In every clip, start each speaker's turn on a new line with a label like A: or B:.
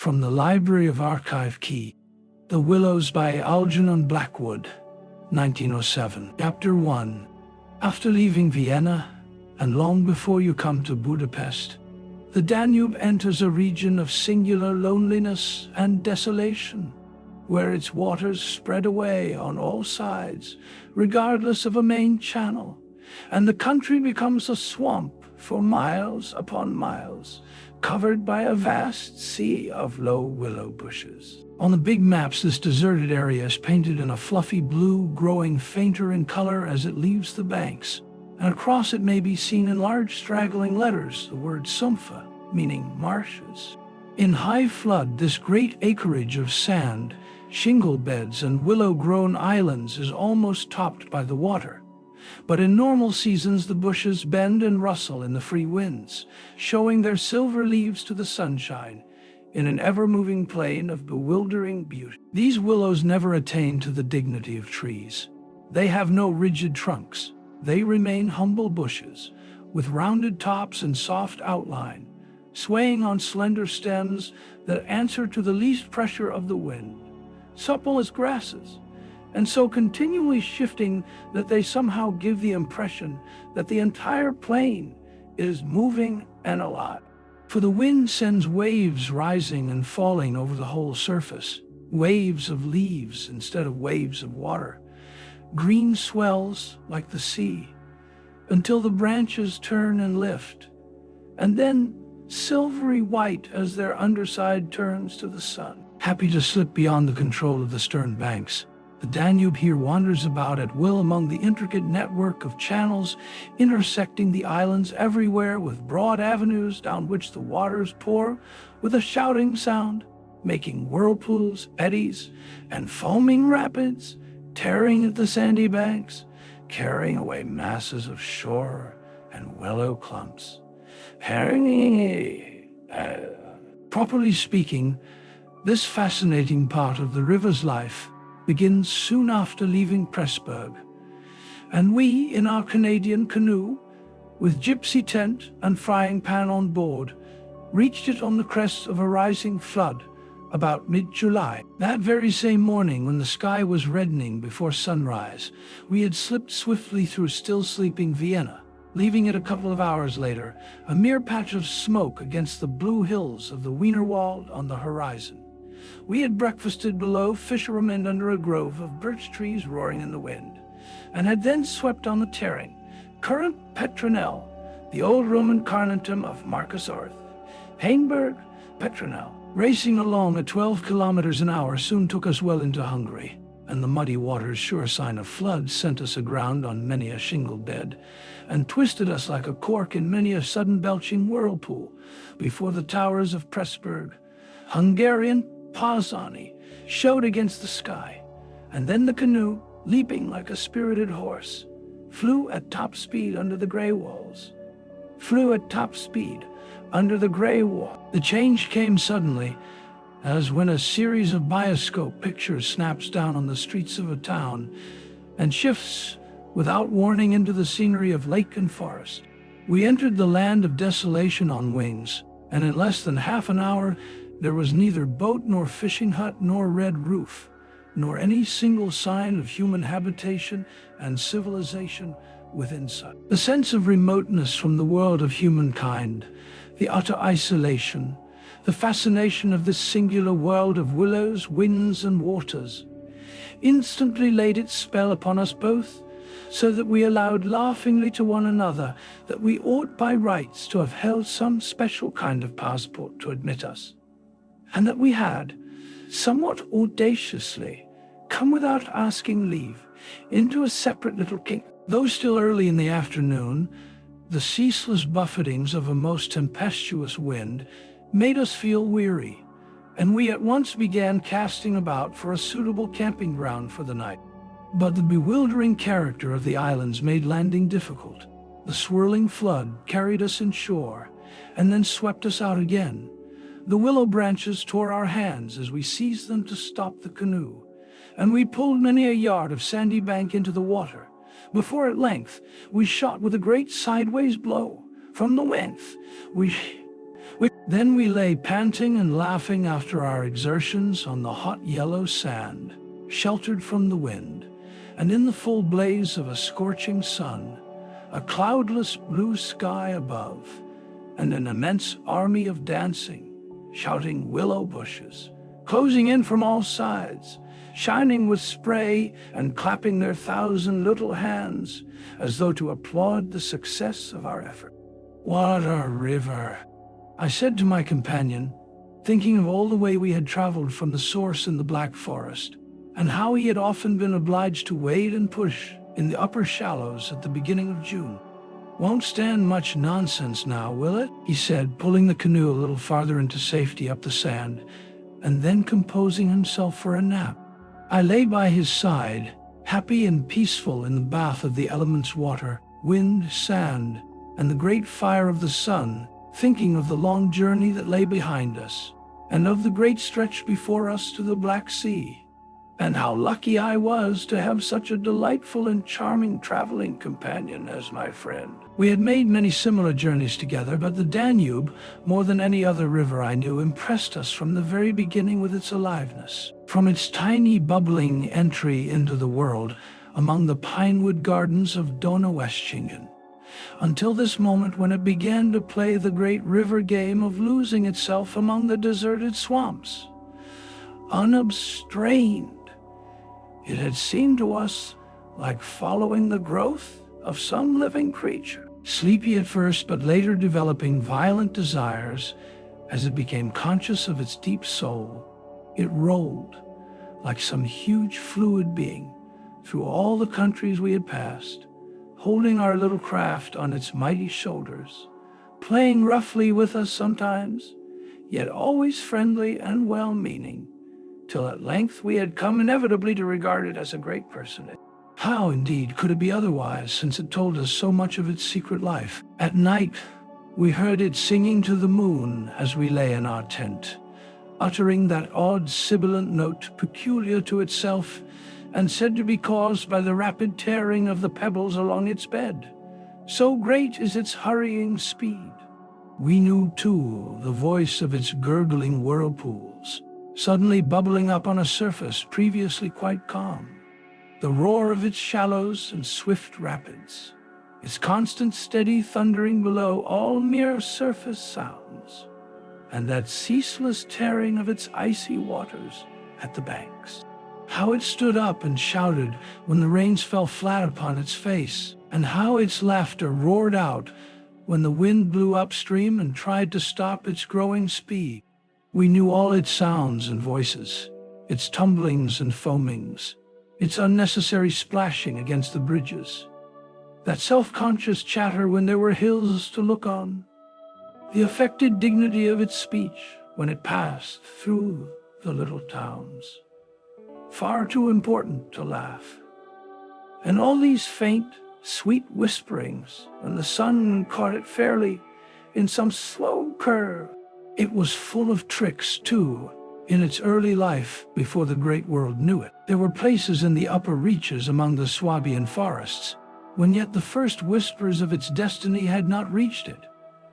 A: From the Library of Achive Key, The Willows by Algernon Blackwood, 1907. Chapter 1. After leaving Vienna, and long before you come to Budapest, the Danube enters a region of singular loneliness and desolation, where its waters spread away on all sides, regardless of a main channel, and the country becomes a swamp for miles upon miles, covered by a vast sea of low willow bushes. On the big maps, this deserted area is painted in a fluffy blue, growing fainter in color as it leaves the banks, and across it may be seen in large straggling letters the word Sumpfa, meaning marshes. In high flood, this great acreage of sand, shingle beds, and willow-grown islands is almost topped by the water. But in normal seasons, the bushes bend and rustle in the free winds, showing their silver leaves to the sunshine in an ever-moving plain of bewildering beauty. These willows never attain to the dignity of trees. They have no rigid trunks. They remain humble bushes, with rounded tops and soft outline, swaying on slender stems that answer to the least pressure of the wind, supple as grasses, and so continually shifting that they somehow give the impression that the entire plain is moving and alive. For the wind sends waves rising and falling over the whole surface, waves of leaves instead of waves of water, green swells like the sea, until the branches turn and lift, and then silvery white as their underside turns to the sun. Happy to slip beyond the control of the stern banks, the Danube here wanders about at will among the intricate network of channels intersecting the islands everywhere, with broad avenues down which the waters pour with a shouting sound, making whirlpools, eddies, and foaming rapids, tearing at the sandy banks, carrying away masses of shore and willow clumps. Properly speaking, this fascinating part of the river's life begins soon after leaving Pressburg, and we, in our Canadian canoe, with gypsy tent and frying pan on board, reached it on the crest of a rising flood about mid-July. That very same morning, when the sky was reddening before sunrise, we had slipped swiftly through still sleeping Vienna, leaving it a couple of hours later, a mere patch of smoke against the blue hills of the Wienerwald on the horizon. We had breakfasted below fishermen under a grove of birch trees roaring in the wind, and had then swept on the tearing, current Petronell, the old Roman carnatum of Marcus Orth. Hainburg, Petronell, racing along at 12 kilometers an hour, soon took us well into Hungary, and the muddy waters, sure sign of flood, sent us aground on many a shingle bed, and twisted us like a cork in many a sudden belching whirlpool before the towers of Pressburg. Hungarian Pozsony showed against the sky, and then the canoe, leaping like a spirited horse, flew at top speed under the gray walls. The change came suddenly, as when a series of bioscope pictures snaps down on the streets of a town and shifts without warning into the scenery of lake and forest. We entered the land of desolation on wings, and in less than half an hour there was neither boat nor fishing hut nor red roof, nor any single sign of human habitation and civilization within sight. The sense of remoteness from the world of humankind, the utter isolation, the fascination of this singular world of willows, winds, and waters, instantly laid its spell upon us both, so that we allowed laughingly to one another that we ought by rights to have held some special kind of passport to admit us, and that we had, somewhat audaciously, come without asking leave into a separate little kingdom. Though still early in the afternoon, the ceaseless buffetings of a most tempestuous wind made us feel weary, and we at once began casting about for a suitable camping ground for the night. But the bewildering character of the islands made landing difficult. The swirling flood carried us inshore, and then swept us out again. The willow branches tore our hands as we seized them to stop the canoe, and we pulled many a yard of sandy bank into the water, before at length we shot with a great sideways blow from the length. Then we lay panting and laughing after our exertions on the hot yellow sand, sheltered from the wind, and in the full blaze of a scorching sun, a cloudless blue sky above, and an immense army of dancing, shouting willow bushes, closing in from all sides, shining with spray and clapping their 1,000 little hands as though to applaud the success of our effort. What a river, I said to my companion, thinking of all the way we had traveled from the source in the Black Forest, and how he had often been obliged to wade and push in the upper shallows at the beginning of June. Won't stand much nonsense now, will it? He said, pulling the canoe a little farther into safety up the sand, and then composing himself for a nap. I lay by his side, happy and peaceful in the bath of the elements' water, wind, sand, and the great fire of the sun, thinking of the long journey that lay behind us, and of the great stretch before us to the Black Sea, and how lucky I was to have such a delightful and charming traveling companion as my friend. We had made many similar journeys together, but the Danube, more than any other river I knew, impressed us from the very beginning with its aliveness. From its tiny bubbling entry into the world among the pinewood gardens of Donaueschingen, until this moment when it began to play the great river game of losing itself among the deserted swamps. Unobstrained, it had seemed to us like following the growth of some living creature. Sleepy at first, but later developing violent desires as it became conscious of its deep soul, it rolled like some huge fluid being through all the countries we had passed, holding our little craft on its mighty shoulders, playing roughly with us sometimes, yet always friendly and well-meaning, till at length we had come inevitably to regard it as a great personage. How, indeed, could it be otherwise, since it told us so much of its secret life? At night, we heard it singing to the moon as we lay in our tent, uttering that odd sibilant note peculiar to itself and said to be caused by the rapid tearing of the pebbles along its bed. So great is its hurrying speed. We knew, too, the voice of its gurgling whirlpools, suddenly bubbling up on a surface previously quite calm, the roar of its shallows and swift rapids, its constant steady thundering below, all mere surface sounds, and that ceaseless tearing of its icy waters at the banks. How it stood up and shouted when the rains fell flat upon its face, and how its laughter roared out when the wind blew upstream and tried to stop its growing speed. We knew all its sounds and voices, its tumblings and foamings, its unnecessary splashing against the bridges, that self-conscious chatter when there were hills to look on, the affected dignity of its speech when it passed through the little towns, far too important to laugh. And all these faint, sweet whisperings when the sun caught it fairly in some slow curve. It was full of tricks, too, in its early life before the great world knew it. There were places in the upper reaches among the Swabian forests, when yet the first whispers of its destiny had not reached it,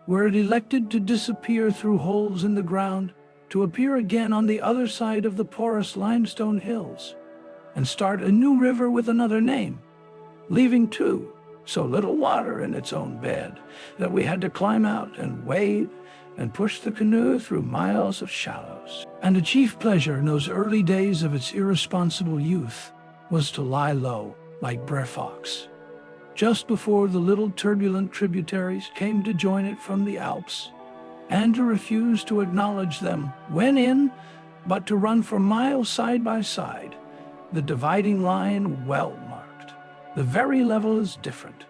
A: where it elected to disappear through holes in the ground, to appear again on the other side of the porous limestone hills, and start a new river with another name, leaving, too, so little water in its own bed that we had to climb out and wade and push the canoe through miles of shallows. And a chief pleasure in those early days of its irresponsible youth was to lie low, like Brer Fox, just before the little turbulent tributaries came to join it from the Alps, and to refuse to acknowledge them when in, but to run for miles side by side, the dividing line well marked. The very level is different,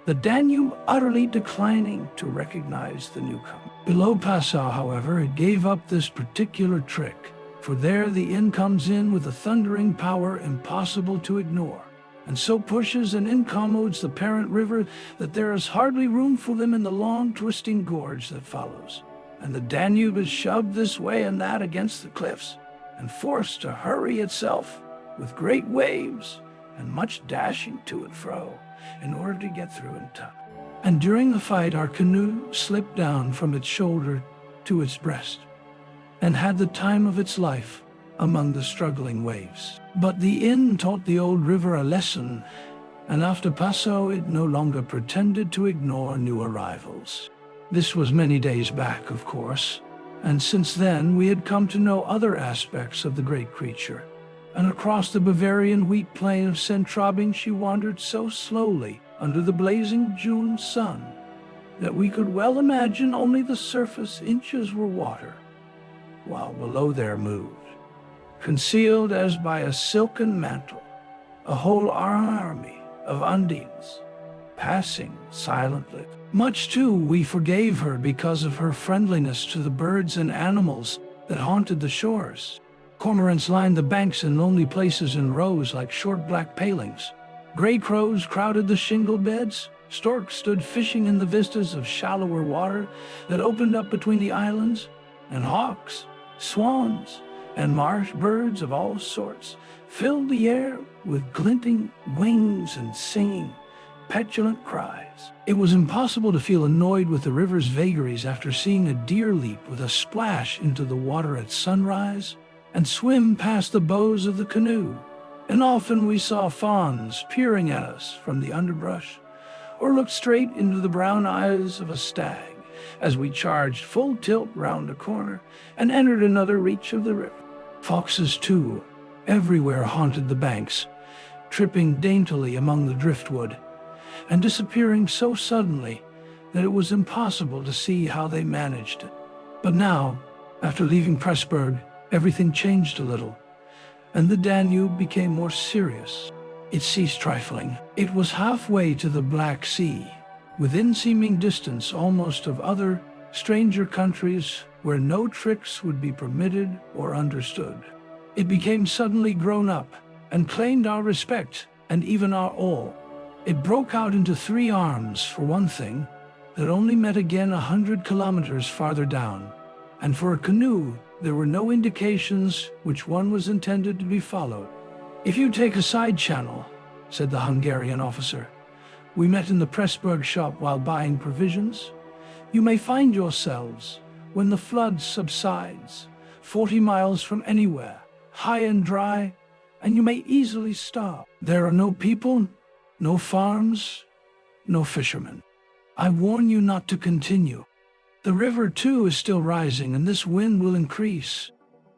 A: the Danube utterly declining to recognize the newcomer. Below Passau, however, it gave up this particular trick, for there the Inn comes in with a thundering power impossible to ignore, and so pushes and incommodes the parent river that there is hardly room for them in the long twisting gorge that follows, and the Danube is shoved this way and that against the cliffs, and forced to hurry itself with great waves and much dashing to and fro in order to get through in time. And during the fight, our canoe slipped down from its shoulder to its breast, and had the time of its life among the struggling waves. But the inn taught the old river a lesson, and after Paso it no longer pretended to ignore new arrivals. This was many days back, of course, and since then we had come to know other aspects of the great creature. And across the Bavarian wheat plain of Centrabing she wandered so slowly under the blazing June sun that we could well imagine only the surface inches were water, while below there moved, concealed as by a silken mantle, a whole army of undines, passing silently. Much too we forgave her because of her friendliness to the birds and animals that haunted the shores. Cormorants lined the banks in lonely places in rows like short black palings. Gray crows crowded the shingle beds. Storks stood fishing in the vistas of shallower water that opened up between the islands, and hawks, swans, and marsh birds of all sorts filled the air with glinting wings and singing petulant cries. It was impossible to feel annoyed with the river's vagaries after seeing a deer leap with a splash into the water at sunrise and swim past the bows of the canoe. And often we saw fawns peering at us from the underbrush, or looked straight into the brown eyes of a stag as we charged full tilt round a corner and entered another reach of the river. Foxes, too, everywhere haunted the banks, tripping daintily among the driftwood, and disappearing so suddenly that it was impossible to see how they managed it. But now, after leaving Pressburg, everything changed a little, and the Danube became more serious. It ceased trifling. It was halfway to the Black Sea, within seeming distance almost of other, stranger countries where no tricks would be permitted or understood. It became suddenly grown up and claimed our respect and even our awe. It broke out into three arms, for one thing, that only met again 100 kilometers farther down, and for a canoe there were no indications which one was intended to be followed. "If you take a side channel," said the Hungarian officer, "we met in the Pressburg shop while buying provisions, you may find yourselves, when the flood subsides, 40 miles from anywhere, high and dry, and you may easily stop. There are no people, no farms, no fishermen. I warn you not to continue. The river, too, is still rising, and this wind will increase."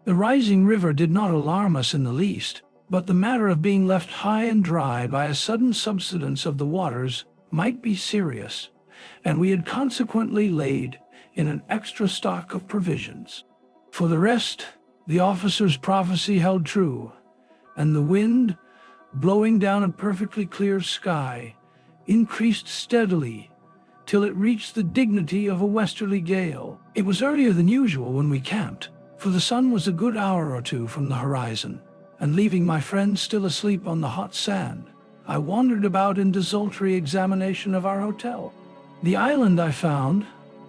A: The rising river did not alarm us in the least, but the matter of being left high and dry by a sudden subsidence of the waters might be serious, and we had consequently laid in an extra stock of provisions. For the rest, the officer's prophecy held true, and the wind, blowing down a perfectly clear sky, increased steadily till it reached the dignity of a westerly gale. It was earlier than usual when we camped, for the sun was a good hour or two from the horizon, and leaving my friends still asleep on the hot sand, I wandered about in desultory examination of our hotel. The island, I found,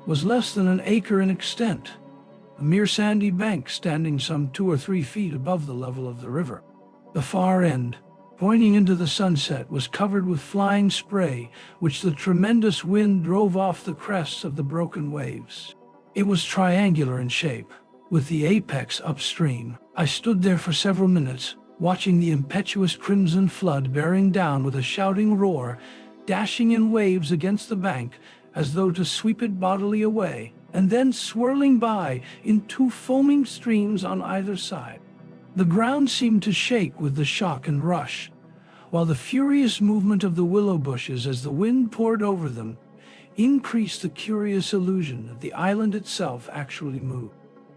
A: was less than an acre in extent, a mere sandy bank standing some 2 or 3 feet above the level of the river. The far end, pointing into the sunset, was covered with flying spray, which the tremendous wind drove off the crests of the broken waves. It was triangular in shape, with the apex upstream. I stood there for several minutes, watching the impetuous crimson flood bearing down with a shouting roar, dashing in waves against the bank as though to sweep it bodily away, and then swirling by in 2 foaming streams on either side. The ground seemed to shake with the shock and rush, while the furious movement of the willow bushes as the wind poured over them increased the curious illusion that the island itself actually moved.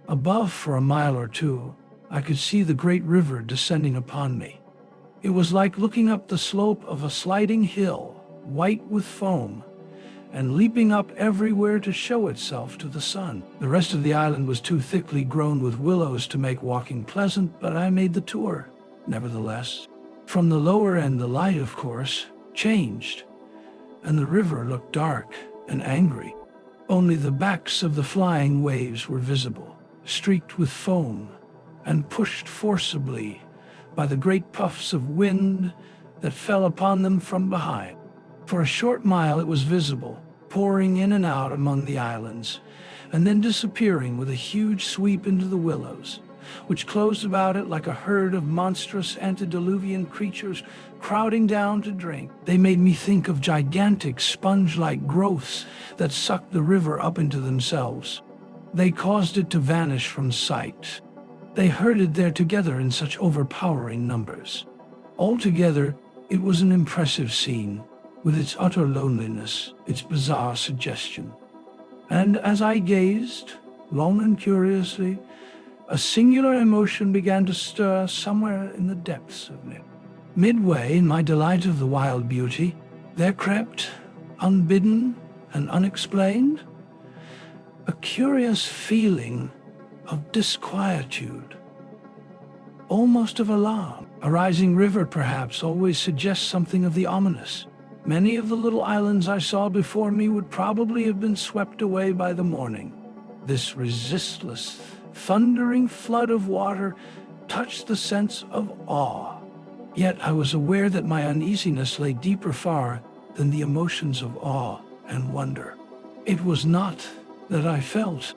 A: Above, for a mile or two, I could see the great river descending upon me. It was like looking up the slope of a sliding hill, white with foam, and leaping up everywhere to show itself to the sun. The rest of the island was too thickly grown with willows to make walking pleasant, but I made the tour, nevertheless. From the lower end, the light, of course, changed, and the river looked dark and angry. Only the backs of the flying waves were visible, streaked with foam, and pushed forcibly by the great puffs of wind that fell upon them from behind. For a short mile it was visible, pouring in and out among the islands, and then disappearing with a huge sweep into the willows, which closed about it like a herd of monstrous antediluvian creatures crowding down to drink. They made me think of gigantic sponge-like growths that sucked the river up into themselves. They caused it to vanish from sight. They herded there together in such overpowering numbers. Altogether, it was an impressive scene, with its utter loneliness, its bizarre suggestion. And as I gazed, long and curiously, a singular emotion began to stir somewhere in the depths of me. Midway in my delight of the wild beauty, there crept, unbidden and unexplained, a curious feeling of disquietude, almost of alarm. A rising river, perhaps, always suggests something of the ominous. Many of the little islands I saw before me would probably have been swept away by the morning. This resistless, thundering flood of water touched the sense of awe. Yet I was aware that my uneasiness lay deeper far than the emotions of awe and wonder. It was not that I felt,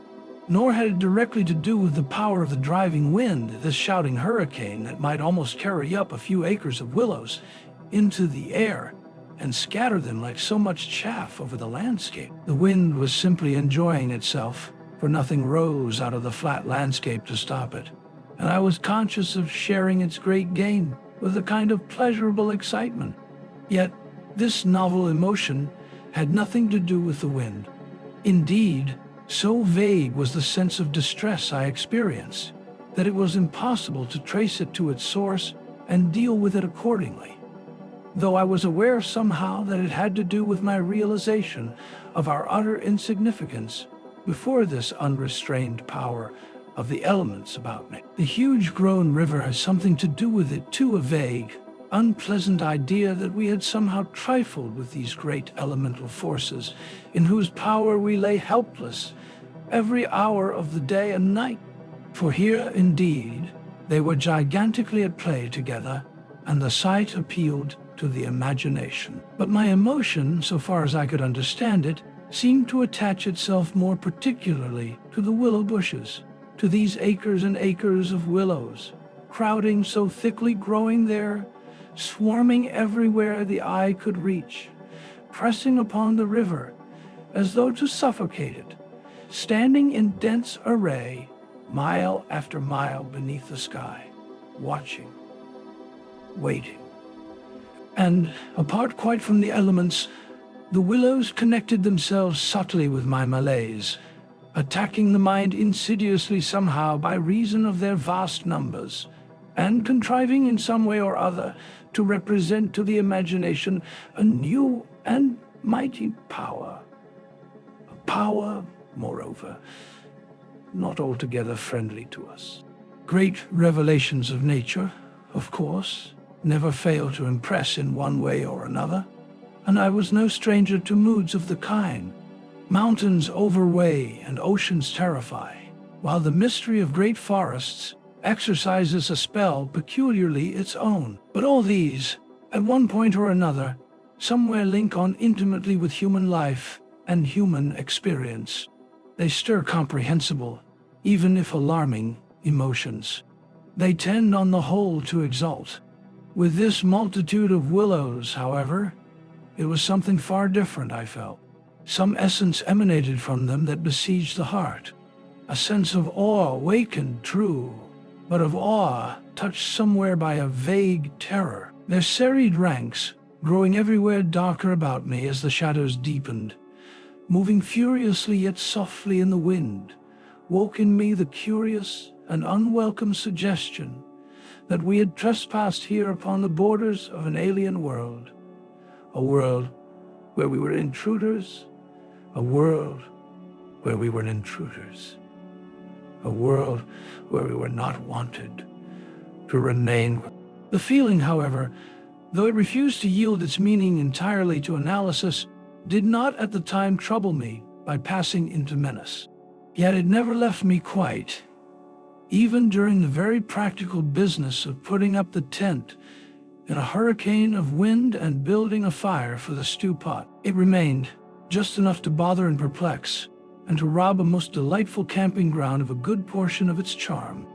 A: nor had it directly to do with the power of the driving wind, this shouting hurricane that might almost carry up a few acres of willows into the air and scatter them like so much chaff over the landscape. The wind was simply enjoying itself, for nothing rose out of the flat landscape to stop it, and I was conscious of sharing its great game with a kind of pleasurable excitement. Yet this novel emotion had nothing to do with the wind. Indeed, so vague was the sense of distress I experienced that it was impossible to trace it to its source and deal with it accordingly. Though I was aware somehow that it had to do with my realization of our utter insignificance before this unrestrained power of the elements about me. The huge grown river has something to do with it too, a vague, unpleasant idea that we had somehow trifled with these great elemental forces in whose power we lay helpless every hour of the day and night. For here, indeed, they were gigantically at play together, and the sight appealed to the imagination. But my emotion, so far as I could understand it, seemed to attach itself more particularly to the willow bushes, to these acres and acres of willows, crowding so thickly growing there, swarming everywhere the eye could reach, pressing upon the river as though to suffocate it, standing in dense array, mile after mile beneath the sky, watching, waiting. And apart quite from the elements, the willows connected themselves subtly with my malaise, attacking the mind insidiously somehow by reason of their vast numbers, and contriving in some way or other to represent to the imagination a new and mighty power. A power, moreover, not altogether friendly to us. Great revelations of nature, of course, never fail to impress in one way or another, and I was no stranger to moods of the kind. Mountains overweigh and oceans terrify, while the mystery of great forests exercises a spell peculiarly its own. But all these, at one point or another, somewhere link on intimately with human life and human experience. They stir comprehensible, even if alarming, emotions. They tend on the whole to exalt. With this multitude of willows, however, it was something far different, I felt. Some essence emanated from them that besieged the heart. A sense of awe awakened, true, but of awe touched somewhere by a vague terror. Their serried ranks, growing everywhere darker about me as the shadows deepened, moving furiously yet softly in the wind, woke in me the curious and unwelcome suggestion that we had trespassed here upon the borders of an alien world, a world where we were intruders, a world where we were intruders, a world where we were not wanted to remain. The feeling, however, though it refused to yield its meaning entirely to analysis, did not at the time trouble me by passing into menace. Yet it never left me quite, even during the very practical business of putting up the tent in a hurricane of wind and building a fire for the stew pot. It remained just enough to bother and perplex, and to rob a most delightful camping ground of a good portion of its charm.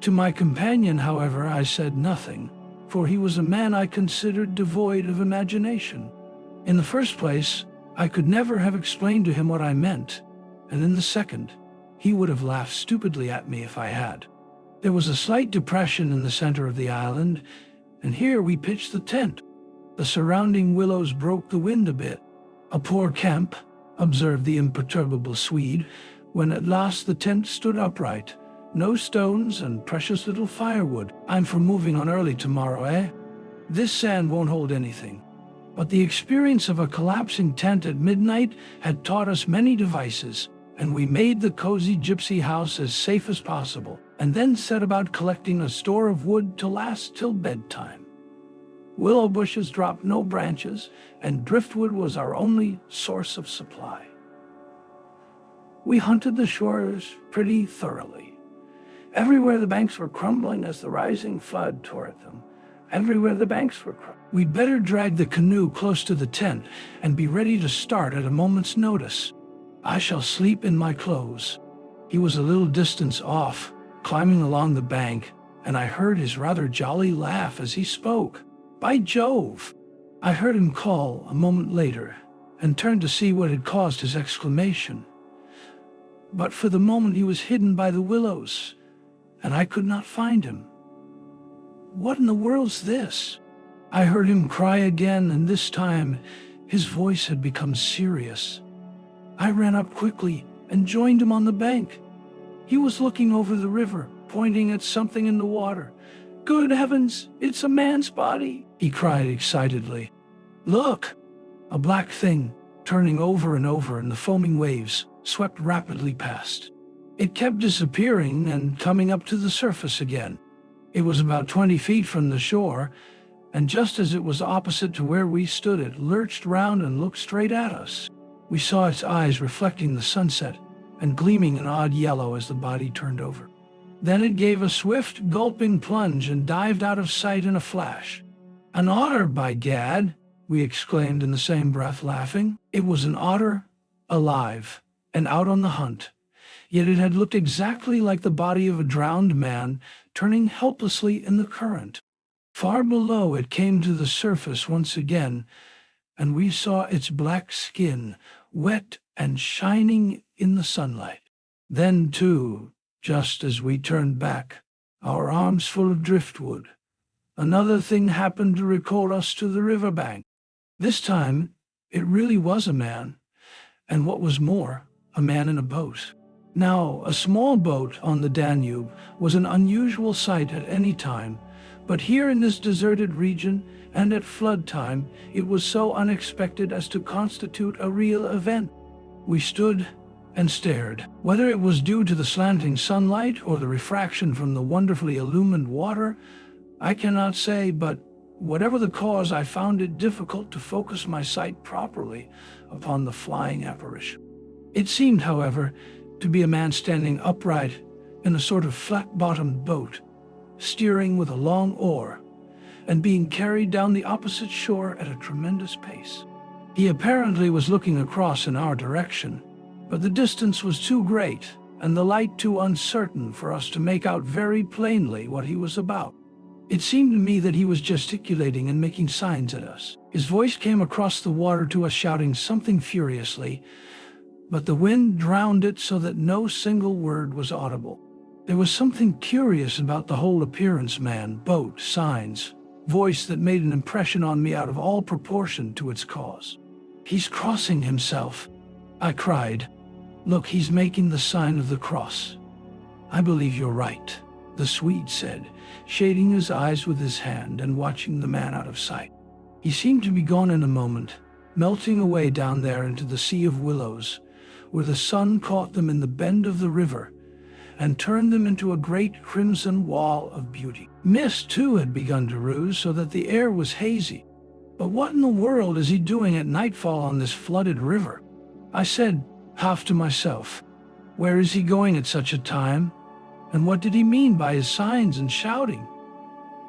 A: To my companion, however, I said nothing, for he was a man I considered devoid of imagination. In the first place, I could never have explained to him what I meant, and in the second, he would have laughed stupidly at me if I had. There was a slight depression in the center of the island, and here we pitched the tent. The surrounding willows broke the wind a bit. "A poor camp," observed the imperturbable Swede, when at last the tent stood upright. "No stones and precious little firewood. I'm for moving on early tomorrow, eh? This sand won't hold anything." But the experience of a collapsing tent at midnight had taught us many devices, and we made the cozy gypsy house as safe as possible, and then set about collecting a store of wood to last till bedtime. Willow bushes dropped no branches, and driftwood was our only source of supply. We hunted the shores pretty thoroughly. Everywhere the banks were crumbling as the rising flood tore at them. Everywhere the banks were crumbling. We'd better drag the canoe close to the tent and be ready to start at a moment's notice. "I shall sleep in my clothes." He was a little distance off, climbing along the bank, and I heard his rather jolly laugh as he spoke. "By Jove!" I heard him call a moment later, and turned to see what had caused his exclamation. But for the moment he was hidden by the willows, and I could not find him. "What in the world's this?" I heard him cry again, and this time his voice had become serious. I ran up quickly and joined him on the bank. He was looking over the river, pointing at something in the water. "Good heavens, it's a man's body!" he cried excitedly. "Look!" A black thing, turning over and over in the foaming waves, swept rapidly past. It kept disappearing and coming up to the surface again. It was about 20 feet from the shore, and just as it was opposite to where we stood, it lurched round and looked straight at us. We saw its eyes reflecting the sunset and gleaming an odd yellow as the body turned over. Then it gave a swift, gulping plunge and dived out of sight in a flash. "An otter, by gad!" we exclaimed in the same breath, laughing. It was an otter, alive, and out on the hunt. Yet it had looked exactly like the body of a drowned man, turning helplessly in the current. Far below it came to the surface once again, and we saw its black skin, wet and shining in the sunlight. Then, too, just as we turned back, our arms full of driftwood, another thing happened to recall us to the riverbank. This time, it really was a man, and what was more, a man in a boat. Now, a small boat on the Danube was an unusual sight at any time, but here in this deserted region and at flood time, it was so unexpected as to constitute a real event. We stood and stared. Whether it was due to the slanting sunlight or the refraction from the wonderfully illumined water, I cannot say, but whatever the cause, I found it difficult to focus my sight properly upon the flying apparition. It seemed, however, to be a man standing upright in a sort of flat-bottomed boat, steering with a long oar, and being carried down the opposite shore at a tremendous pace. He apparently was looking across in our direction, but the distance was too great and the light too uncertain for us to make out very plainly what he was about. It seemed to me that he was gesticulating and making signs at us. His voice came across the water to us, shouting something furiously, but the wind drowned it so that no single word was audible. There was something curious about the whole appearance, man, boat, signs, voice, that made an impression on me out of all proportion to its cause. "He's crossing himself," I cried. "Look, he's making the sign of the cross." "I believe you're right," the Swede said, shading his eyes with his hand and watching the man out of sight. He seemed to be gone in a moment, melting away down there into the sea of willows, where the sun caught them in the bend of the river and turned them into a great crimson wall of beauty. Mist, too, had begun to ruse so that the air was hazy. "But what in the world is he doing at nightfall on this flooded river?" I said, half to myself. "Where is he going at such a time? And what did he mean by his signs and shouting?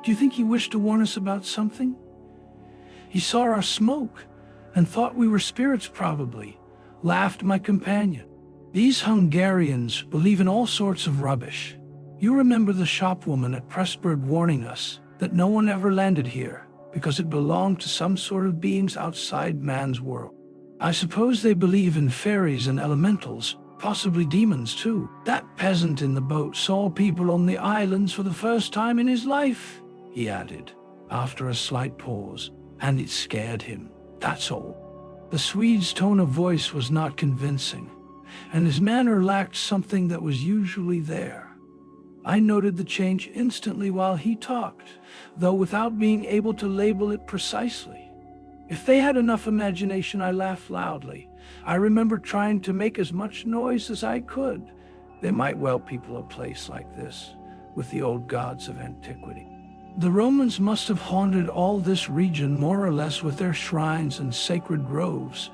A: Do you think he wished to warn us about something? He saw our smoke and thought we were spirits, probably," laughed my companion. These Hungarians believe in all sorts of rubbish. You remember the shopwoman at Pressburg warning us that no one ever landed here because it belonged to some sort of beings outside man's world. I suppose they believe in fairies and elementals, possibly demons too. That peasant in the boat saw people on the islands for the first time in his life, he added, after a slight pause, and it scared him, that's all. The Swede's tone of voice was not convincing, and his manner lacked something that was usually there. I noted the change instantly while he talked, though without being able to label it precisely. If they had enough imagination, I laughed loudly. I remember trying to make as much noise as I could. They might well people a place like this, with the old gods of antiquity. The Romans must have haunted all this region more or less with their shrines and sacred groves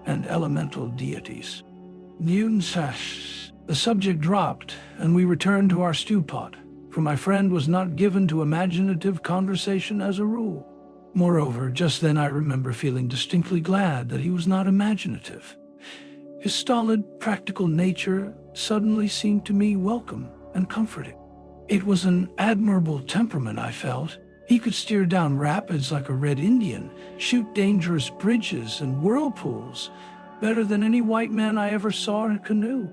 A: and elemental deities. The subject dropped, and we returned to our stew pot, for my friend was not given to imaginative conversation as a rule. Moreover, just then I remember feeling distinctly glad that he was not imaginative. His stolid, practical nature suddenly seemed to me welcome and comforting. It was an admirable temperament, I felt. He could steer down rapids like a Red Indian, shoot dangerous bridges and whirlpools, better than any white man I ever saw in a canoe.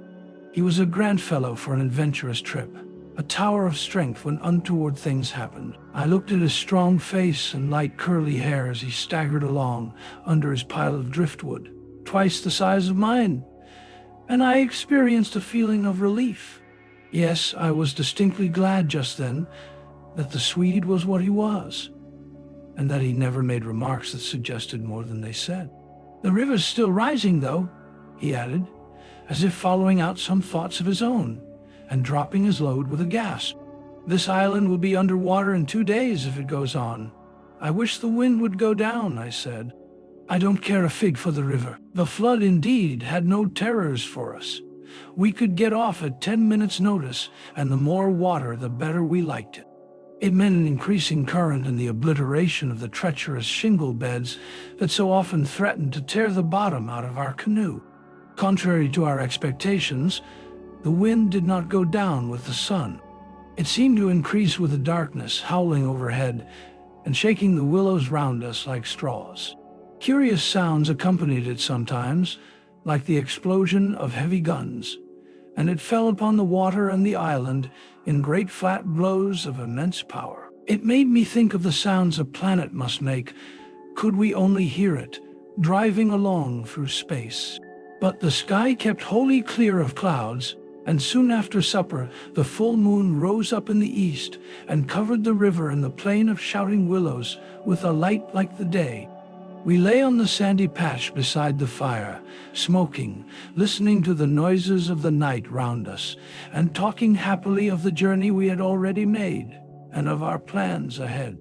A: He was a grand fellow for an adventurous trip, a tower of strength when untoward things happened. I looked at his strong face and light curly hair as he staggered along under his pile of driftwood, twice the size of mine, and I experienced a feeling of relief. Yes, I was distinctly glad just then that the Swede was what he was, and that he never made remarks that suggested more than they said. "The river's still rising, though," he added, as if following out some thoughts of his own, and dropping his load with a gasp. "This island will be under water in 2 days if it goes on. I wish the wind would go down," I said. "I don't care a fig for the river." The flood indeed had no terrors for us. We could get off at 10 minutes' notice, and the more water, the better we liked it. It meant an increasing current and the obliteration of the treacherous shingle beds that so often threatened to tear the bottom out of our canoe. Contrary to our expectations, the wind did not go down with the sun. It seemed to increase with the darkness howling overhead and shaking the willows round us like straws. Curious sounds accompanied it sometimes, like the explosion of heavy guns, and it fell upon the water and the island in great flat blows of immense power. It made me think of the sounds a planet must make, could we only hear it, driving along through space. But the sky kept wholly clear of clouds, and soon after supper the full moon rose up in the east and covered the river and the plain of shouting willows with a light like the day. We lay on the sandy patch beside the fire, smoking, listening to the noises of the night round us, and talking happily of the journey we had already made, and of our plans ahead.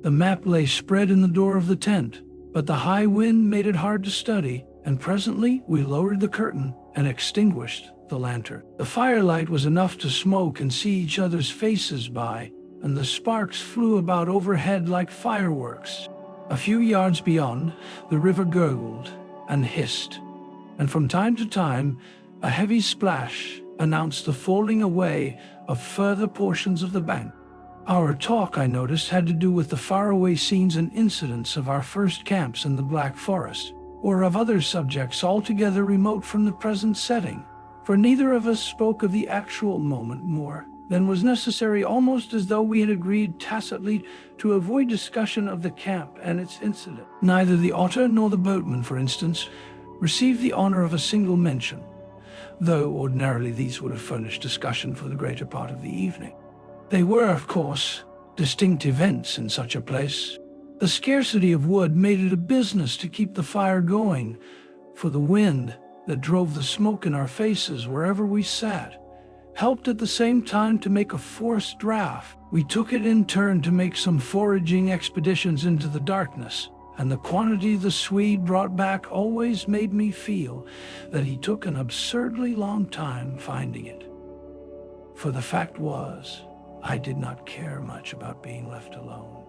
A: The map lay spread in the door of the tent, but the high wind made it hard to study, and presently we lowered the curtain and extinguished the lantern. The firelight was enough to smoke and see each other's faces by, and the sparks flew about overhead like fireworks. A few yards beyond, the river gurgled and hissed, and from time to time, a heavy splash announced the falling away of further portions of the bank. Our talk, I noticed, had to do with the faraway scenes and incidents of our first camps in the Black Forest, or of other subjects altogether remote from the present setting, for neither of us spoke of the actual moment more than was necessary, almost as though we had agreed tacitly to avoid discussion of the camp and its incident. Neither the otter nor the boatman, for instance, received the honor of a single mention, though ordinarily these would have furnished discussion for the greater part of the evening. They were, of course, distinct events in such a place. The scarcity of wood made it a business to keep the fire going, for the wind that drove the smoke in our faces wherever we sat helped at the same time to make a forced draft. We took it in turn to make some foraging expeditions into the darkness, and the quantity the Swede brought back always made me feel that he took an absurdly long time finding it. For the fact was, I did not care much about being left alone.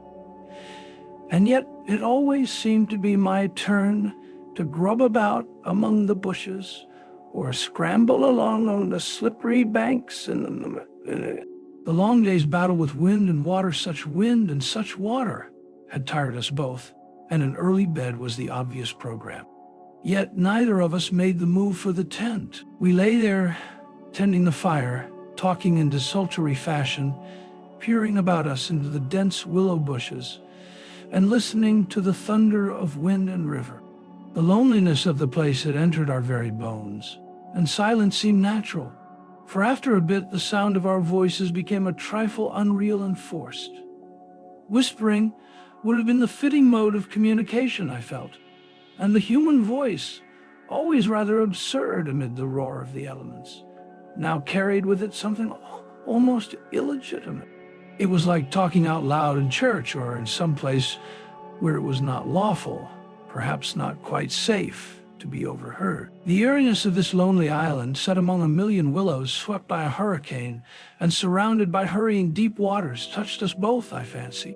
A: And yet it always seemed to be my turn to grub about among the bushes, or scramble along on the slippery banks. The long day's battle with wind and water, such wind and such water, had tired us both, and an early bed was the obvious program. Yet neither of us made the move for the tent. We lay there, tending the fire, talking in desultory fashion, peering about us into the dense willow bushes, and listening to the thunder of wind and river. The loneliness of the place had entered our very bones, and silence seemed natural, for after a bit the sound of our voices became a trifle unreal and forced. Whispering would have been the fitting mode of communication, I felt, and the human voice, always rather absurd amid the roar of the elements, now carried with it something almost illegitimate. It was like talking out loud in church or in some place where it was not lawful, perhaps not quite safe, to be overheard. The eeriness of this lonely island, set among a million willows, swept by a hurricane, and surrounded by hurrying deep waters, touched us both, I fancy.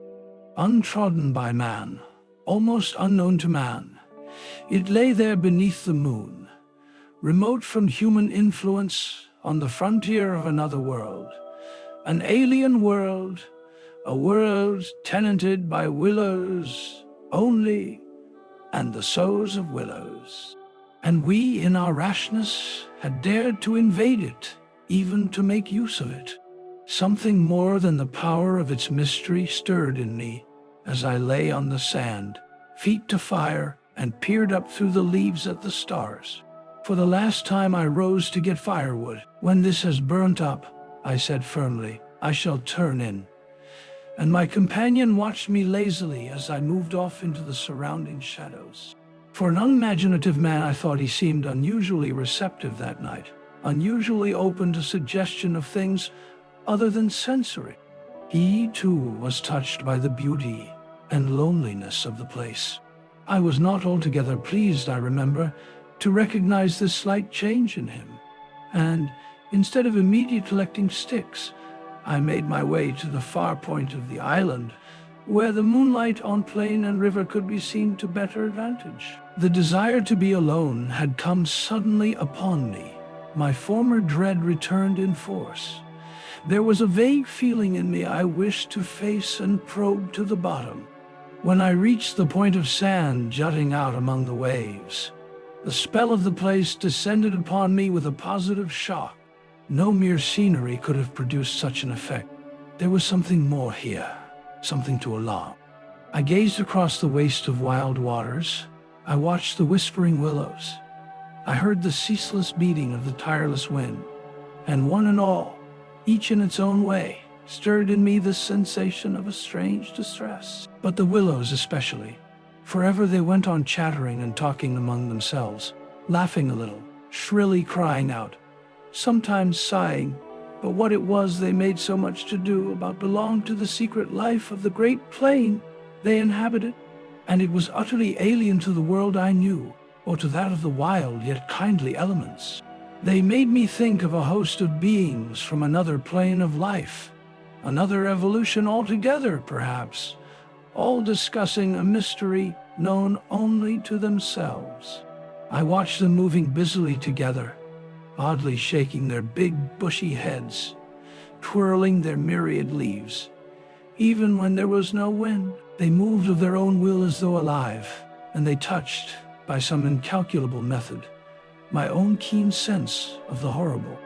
A: Untrodden by man, almost unknown to man, it lay there beneath the moon, remote from human influence, on the frontier of another world. An alien world, a world tenanted by willows only, and the souls of willows. And we, in our rashness, had dared to invade it, even to make use of it. Something more than the power of its mystery stirred in me as I lay on the sand, feet to fire, and peered up through the leaves at the stars. For the last time I rose to get firewood. When this has burnt up, I said firmly, I shall turn in. And my companion watched me lazily as I moved off into the surrounding shadows. For an unimaginative man, I thought he seemed unusually receptive that night, unusually open to suggestion of things other than sensory. He, too, was touched by the beauty and loneliness of the place. I was not altogether pleased, I remember, to recognize this slight change in him, and instead of immediately collecting sticks, I made my way to the far point of the island, where the moonlight on plain and river could be seen to better advantage. The desire to be alone had come suddenly upon me. My former dread returned in force. There was a vague feeling in me I wished to face and probe to the bottom. When I reached the point of sand jutting out among the waves, the spell of the place descended upon me with a positive shock. No mere scenery could have produced such an effect. There was something more here, something to alarm. I gazed across the waste of wild waters. I watched the whispering willows. I heard the ceaseless beating of the tireless wind, and one and all, each in its own way, stirred in me the sensation of a strange distress. But the willows especially. Forever they went on chattering and talking among themselves, laughing a little, shrilly crying out, sometimes sighing, but what it was they made so much to do about belonged to the secret life of the great plain they inhabited, and it was utterly alien to the world I knew, or to that of the wild yet kindly elements. They made me think of a host of beings from another plane of life, another evolution altogether, perhaps, all discussing a mystery known only to themselves. I watched them moving busily together, oddly shaking their big, bushy heads, twirling their myriad leaves. Even when there was no wind, they moved of their own will as though alive, and they touched, by some incalculable method, my own keen sense of the horrible.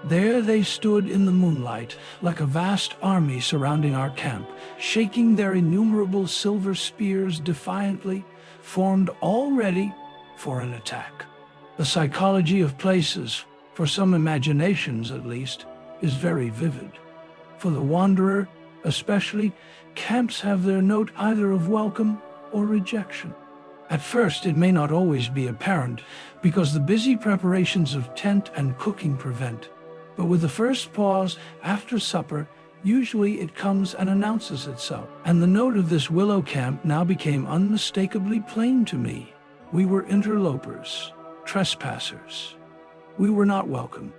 A: There they stood in the moonlight, like a vast army surrounding our camp, shaking their innumerable silver spears defiantly, formed all ready for an attack. The psychology of places, for some imaginations at least, is very vivid. For the wanderer, especially, camps have their note either of welcome or rejection. At first, it may not always be apparent, because the busy preparations of tent and cooking prevent. But with the first pause after supper, usually it comes and announces itself. And the note of this willow camp now became unmistakably plain to me. We were interlopers, trespassers. We were not welcome.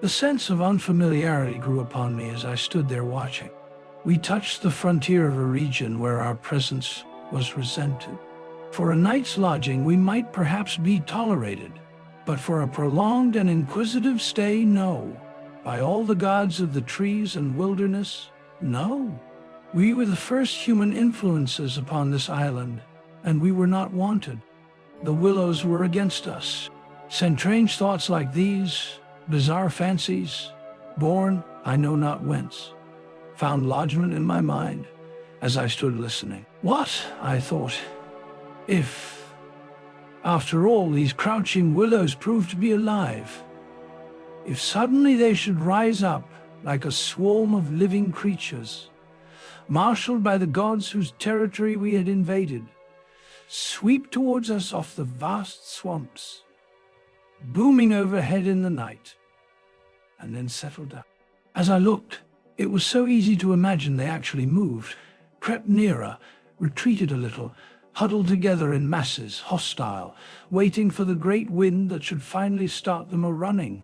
A: The sense of unfamiliarity grew upon me as I stood there watching. We touched the frontier of a region where our presence was resented. For a night's lodging we might perhaps be tolerated, But for a prolonged and inquisitive stay, no. By all the gods of the trees and wilderness, no. We were the first human influences upon this island, and we were not wanted. The willows were against us. Strange thoughts like these, bizarre fancies, born I know not whence, found lodgment in my mind as I stood listening. What, I thought, if, after all, these crouching willows proved to be alive? If suddenly they should rise up like a swarm of living creatures, marshaled by the gods whose territory we had invaded, sweep towards us off the vast swamps, booming overhead in the night, and then settle down. As I looked, it was so easy to imagine they actually moved, crept nearer, retreated a little, huddled together in masses, hostile, waiting for the great wind that should finally start them a-running.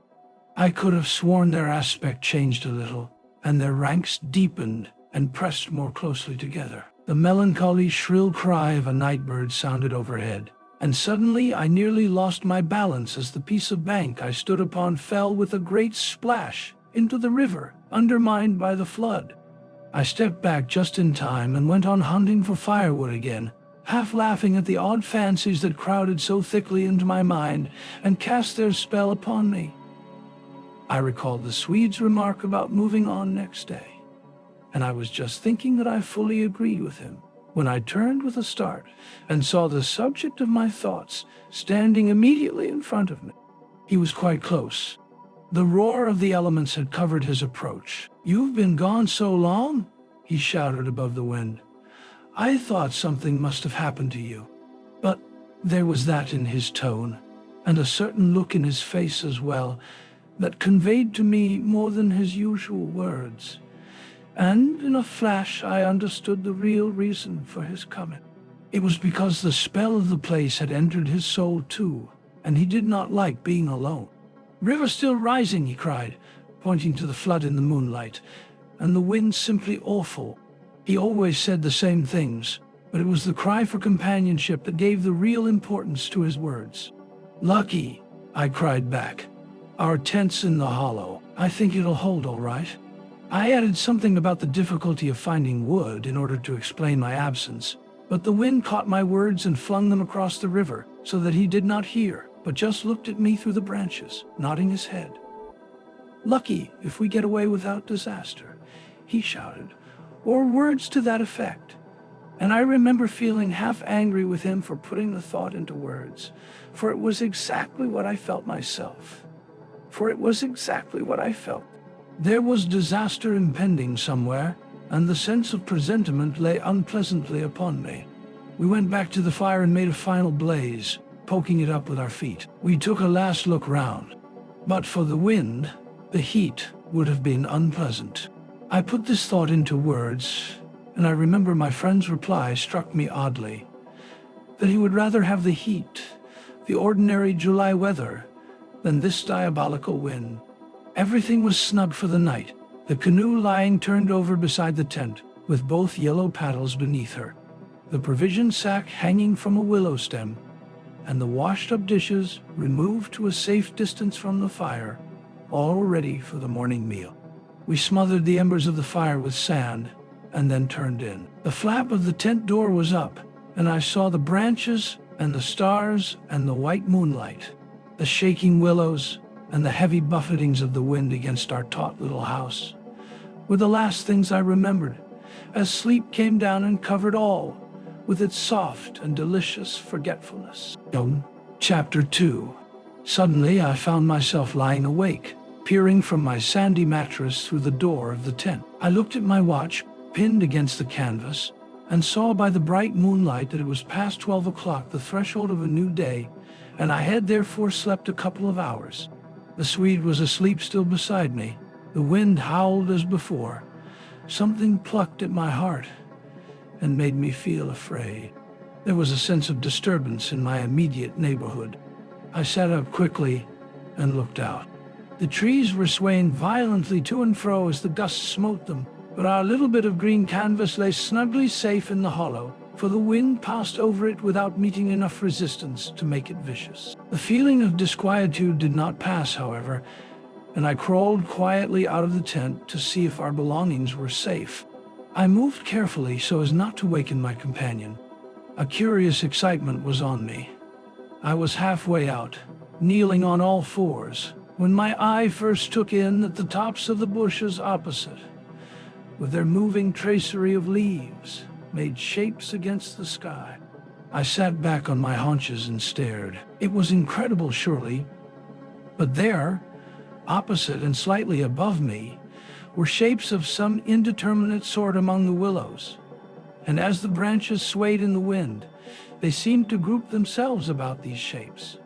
A: I could have sworn their aspect changed a little, and their ranks deepened and pressed more closely together. The melancholy, shrill cry of a night bird sounded overhead, and suddenly I nearly lost my balance as the piece of bank I stood upon fell with a great splash into the river, undermined by the flood. I stepped back just in time and went on hunting for firewood again, half laughing at the odd fancies that crowded so thickly into my mind and cast their spell upon me. I recalled the Swede's remark about moving on next day, and I was just thinking that I fully agreed with him when I turned with a start and saw the subject of my thoughts standing immediately in front of me. He was quite close. The roar of the elements had covered his approach. "You've been gone so long?" he shouted above the wind. "I thought something must have happened to you." But there was that in his tone, and a certain look in his face as well, that conveyed to me more than his usual words. And in a flash I understood the real reason for his coming. It was because the spell of the place had entered his soul too, and he did not like being alone. "River still rising," he cried, pointing to the flood in the moonlight, "and the wind simply awful." He always said the same things, but it was the cry for companionship that gave the real importance to his words. "Lucky," I cried back. "Our tent's in the hollow. I think it'll hold all right." I added something about the difficulty of finding wood in order to explain my absence, but the wind caught my words and flung them across the river so that he did not hear, but just looked at me through the branches, nodding his head. "Lucky if we get away without disaster," he shouted, or words to that effect. And I remember feeling half angry with him for putting the thought into words, for it was exactly what I felt myself. There was disaster impending somewhere, and the sense of presentiment lay unpleasantly upon me. We went back to the fire and made a final blaze, poking it up with our feet. We took a last look round. But for the wind, the heat would have been unpleasant. I put this thought into words, and I remember my friend's reply struck me oddly, that he would rather have the heat, the ordinary July weather, than this diabolical wind. Everything was snug for the night, the canoe lying turned over beside the tent, with both yellow paddles beneath her, the provision sack hanging from a willow stem, and the washed-up dishes removed to a safe distance from the fire, all ready for the morning meal. We smothered the embers of the fire with sand, and then turned in. The flap of the tent door was up, and I saw the branches and the stars and the white moonlight, the shaking willows, and the heavy buffetings of the wind against our taut little house were the last things I remembered, as sleep came down and covered all with its soft and delicious forgetfulness. Chapter 2. Suddenly I found myself lying awake, peering from my sandy mattress through the door of the tent. I looked at my watch, pinned against the canvas, and saw by the bright moonlight that it was past 12 o'clock, the threshold of a new day, and I had therefore slept a couple of hours. The Swede was asleep still beside me. The wind howled as before. Something plucked at my heart and made me feel afraid. There was a sense of disturbance in my immediate neighborhood. I sat up quickly and looked out. The trees were swaying violently to and fro as the gusts smote them, but our little bit of green canvas lay snugly safe in the hollow, for the wind passed over it without meeting enough resistance to make it vicious. The feeling of disquietude did not pass, however, and I crawled quietly out of the tent to see if our belongings were safe. I moved carefully so as not to waken my companion. A curious excitement was on me. I was halfway out, kneeling on all fours, when my eye first took in that the tops of the bushes opposite, with their moving tracery of leaves, made shapes against the sky. I sat back on my haunches and stared. It was incredible, surely, but there, opposite and slightly above me, were shapes of some indeterminate sort among the willows, and as the branches swayed in the wind, they seemed to group themselves about these shapes,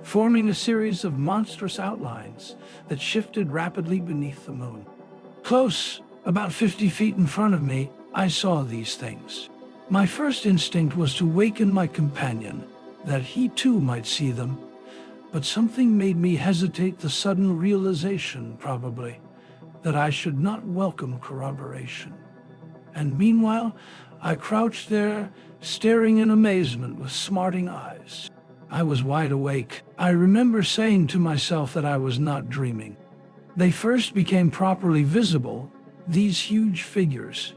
A: forming a series of monstrous outlines that shifted rapidly beneath the moon. Close, about 50 feet in front of me, I saw these things. My first instinct was to waken my companion, that he too might see them, but something made me hesitate, the sudden realization, probably, that I should not welcome corroboration. And meanwhile, I crouched there, staring in amazement with smarting eyes. I was wide awake. I remember saying to myself that I was not dreaming. They first became properly visible, these huge figures,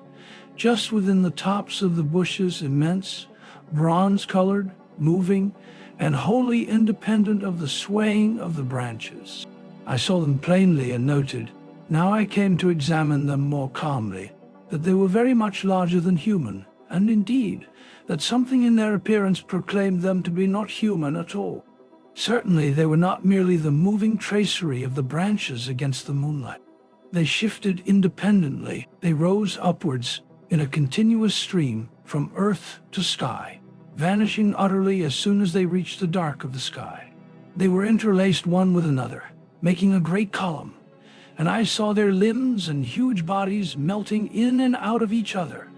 A: just within the tops of the bushes, immense, bronze-colored, moving, and wholly independent of the swaying of the branches. I saw them plainly and noted, now I came to examine them more calmly, that they were very much larger than human, and indeed, that something in their appearance proclaimed them to be not human at all. Certainly they were not merely the moving tracery of the branches against the moonlight. They shifted independently. They rose upwards in a continuous stream from earth to sky, vanishing utterly as soon as they reached the dark of the sky. They were interlaced one with another, making a great column, and I saw their limbs and huge bodies melting in and out of each other,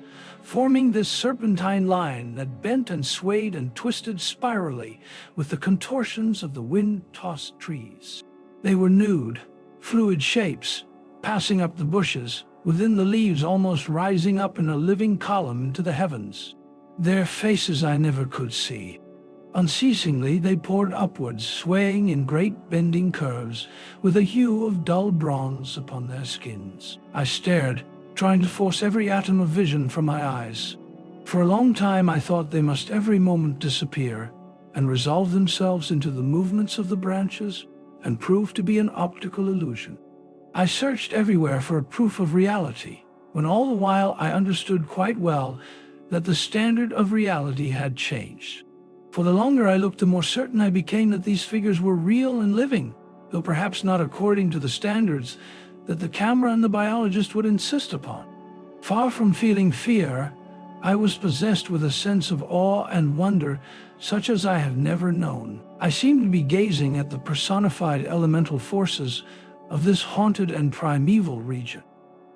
A: forming this serpentine line that bent and swayed and twisted spirally with the contortions of the wind-tossed trees. They were nude, fluid shapes, passing up the bushes, within the leaves, almost rising up in a living column into the heavens. Their faces I never could see. Unceasingly they poured upwards, swaying in great bending curves, with a hue of dull bronze upon their skins. I stared, trying to force every atom of vision from my eyes. For a long time I thought they must every moment disappear, and resolve themselves into the movements of the branches, and prove to be an optical illusion. I searched everywhere for a proof of reality, when all the while I understood quite well that the standard of reality had changed. For the longer I looked, the more certain I became that these figures were real and living, though perhaps not according to the standards that the camera and the biologist would insist upon. Far from feeling fear, I was possessed with a sense of awe and wonder such as I have never known. I seemed to be gazing at the personified elemental forces of this haunted and primeval region.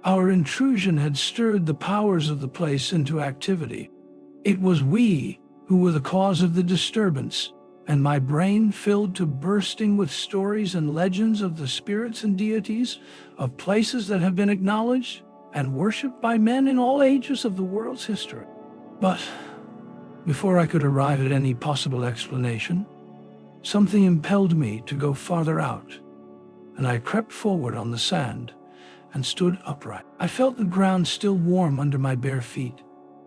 A: Our intrusion had stirred the powers of the place into activity. It was we who were the cause of the disturbance, and my brain filled to bursting with stories and legends of the spirits and deities of places that have been acknowledged and worshipped by men in all ages of the world's history. But before I could arrive at any possible explanation, something impelled me to go farther out, and I crept forward on the sand and stood upright. I felt the ground still warm under my bare feet.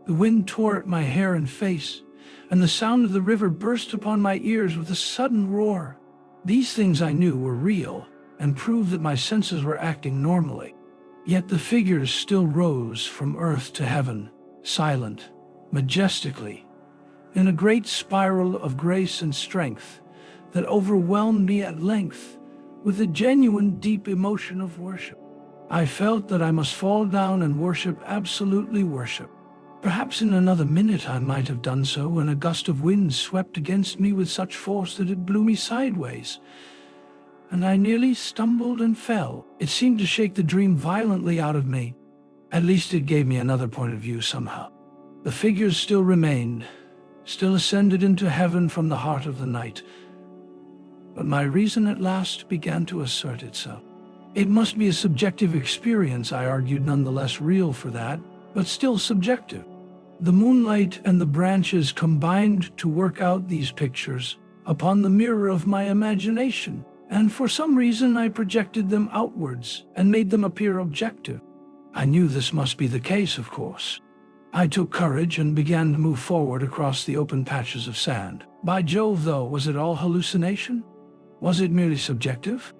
A: The wind tore at my hair and face, and the sound of the river burst upon my ears with a sudden roar. These things I knew were real and proved that my senses were acting normally. Yet the figures still rose from earth to heaven, silent, majestically, in a great spiral of grace and strength that overwhelmed me at length with a genuine deep emotion of worship. I felt that I must fall down and worship, absolutely worship. Perhaps in another minute I might have done so when a gust of wind swept against me with such force that it blew me sideways, and I nearly stumbled and fell. It seemed to shake the dream violently out of me. At least it gave me another point of view somehow. The figures still remained, still ascended into heaven from the heart of the night. But my reason at last began to assert itself. It must be a subjective experience, I argued, nonetheless real for that, but still subjective. The moonlight and the branches combined to work out these pictures upon the mirror of my imagination, and for some reason I projected them outwards and made them appear objective. I knew this must be the case, of course. I took courage and began to move forward across the open patches of sand. By Jove, though, was it all hallucination? Was it merely subjective?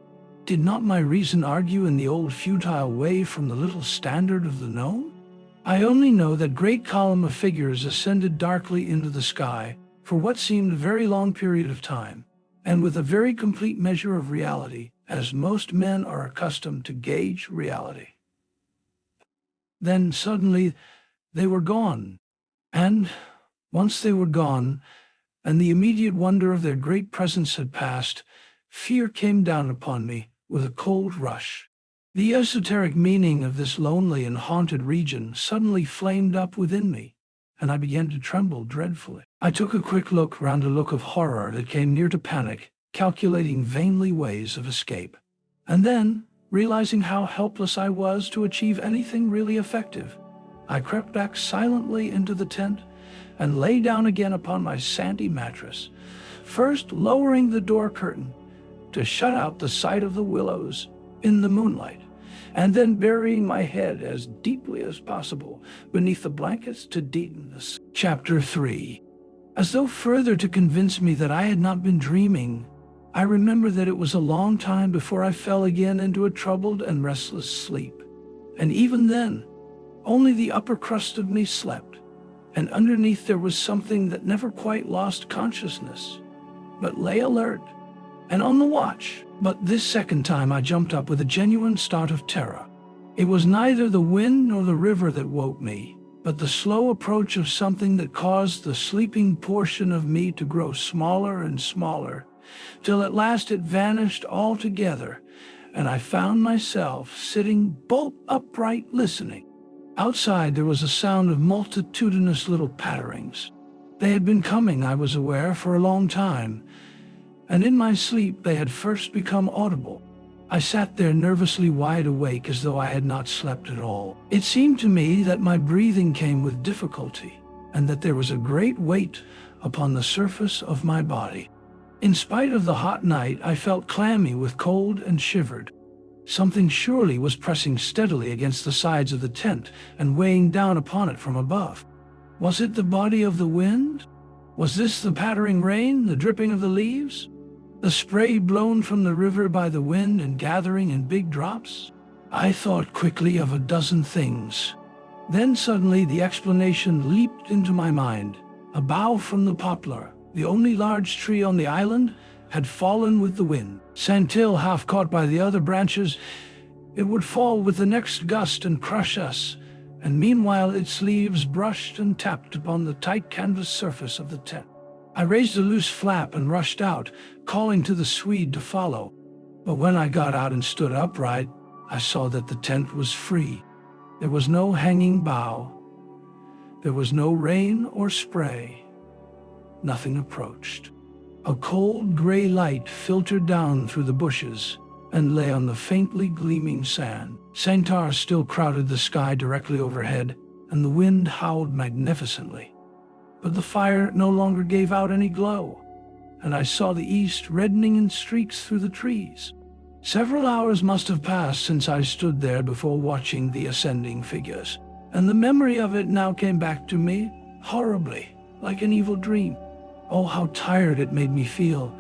A: Did not my reason argue in the old futile way from the little standard of the known? I only know that great column of figures ascended darkly into the sky for what seemed a very long period of time, and with a very complete measure of reality, as most men are accustomed to gauge reality. Then suddenly they were gone, and once they were gone, and the immediate wonder of their great presence had passed, fear came down upon me with a cold rush. The esoteric meaning of this lonely and haunted region suddenly flamed up within me, and I began to tremble dreadfully. I took a quick look round, a look of horror that came near to panic, calculating vainly ways of escape. And then, realizing how helpless I was to achieve anything really effective, I crept back silently into the tent and lay down again upon my sandy mattress, first lowering the door curtain to shut out the sight of the willows in the moonlight, and then burying my head as deeply as possible beneath the blankets to deaden this. Chapter 3. As though further to convince me that I had not been dreaming, I remember that it was a long time before I fell again into a troubled and restless sleep. And even then, only the upper crust of me slept, and underneath there was something that never quite lost consciousness, but lay alert and on the watch. But this second time I jumped up with a genuine start of terror. It was neither the wind nor the river that woke me, but the slow approach of something that caused the sleeping portion of me to grow smaller and smaller, till at last it vanished altogether, and I found myself sitting bolt upright listening. Outside there was a sound of multitudinous little patterings. They had been coming, I was aware, for a long time, and in my sleep they had first become audible. I sat there nervously wide awake as though I had not slept at all. It seemed to me that my breathing came with difficulty, and that there was a great weight upon the surface of my body. In spite of the hot night, I felt clammy with cold and shivered. Something surely was pressing steadily against the sides of the tent and weighing down upon it from above. Was it the body of the wind? Was this the pattering rain, the dripping of the leaves? The spray blown from the river by the wind and gathering in big drops? I thought quickly of a dozen things. Then suddenly the explanation leaped into my mind. A bough from the poplar, the only large tree on the island, had fallen with the wind. Until, half caught by the other branches, it would fall with the next gust and crush us, and meanwhile its leaves brushed and tapped upon the tight canvas surface of the tent. I raised a loose flap and rushed out, calling to the Swede to follow. But when I got out and stood upright, I saw that the tent was free. There was no hanging bough. There was no rain or spray. Nothing approached. A cold gray light filtered down through the bushes and lay on the faintly gleaming sand. Centaurs still crowded the sky directly overhead, and the wind howled magnificently. But the fire no longer gave out any glow, and I saw the east reddening in streaks through the trees. Several hours must have passed since I stood there before watching the ascending figures, and the memory of it now came back to me, horribly, like an evil dream. Oh, how tired it made me feel,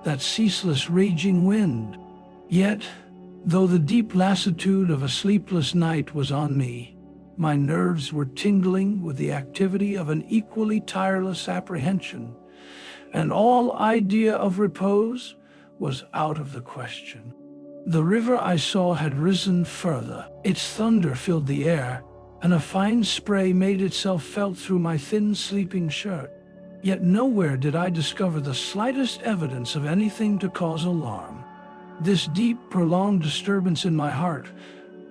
A: that ceaseless raging wind. Yet, though the deep lassitude of a sleepless night was on me, my nerves were tingling with the activity of an equally tireless apprehension, and all idea of repose was out of the question. The river I saw had risen further. Its thunder filled the air, and a fine spray made itself felt through my thin sleeping shirt. Yet nowhere did I discover the slightest evidence of anything to cause alarm. This deep, prolonged disturbance in my heart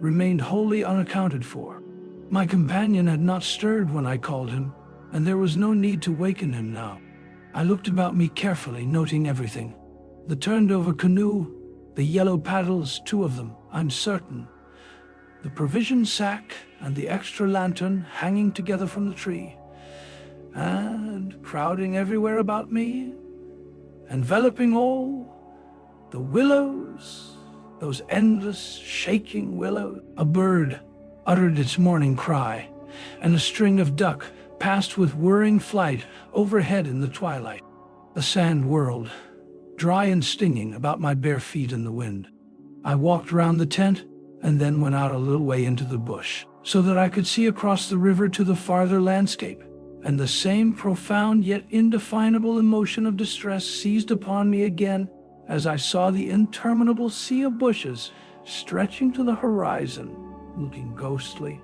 A: remained wholly unaccounted for. My companion had not stirred when I called him, and there was no need to waken him now. I looked about me carefully, noting everything. The turned-over canoe, the yellow paddles, 2 of them, I'm certain, the provision sack, and the extra lantern hanging together from the tree. and crowding everywhere about me, enveloping all, the willows, those endless, shaking willows. A bird uttered its morning cry, and a string of duck passed with whirring flight overhead in the twilight. The sand whirled, dry and stinging, about my bare feet in the wind. I walked round the tent and then went out a little way into the bush, so that I could see across the river to the farther landscape, and the same profound yet indefinable emotion of distress seized upon me again as I saw the interminable sea of bushes stretching to the horizon, looking ghostly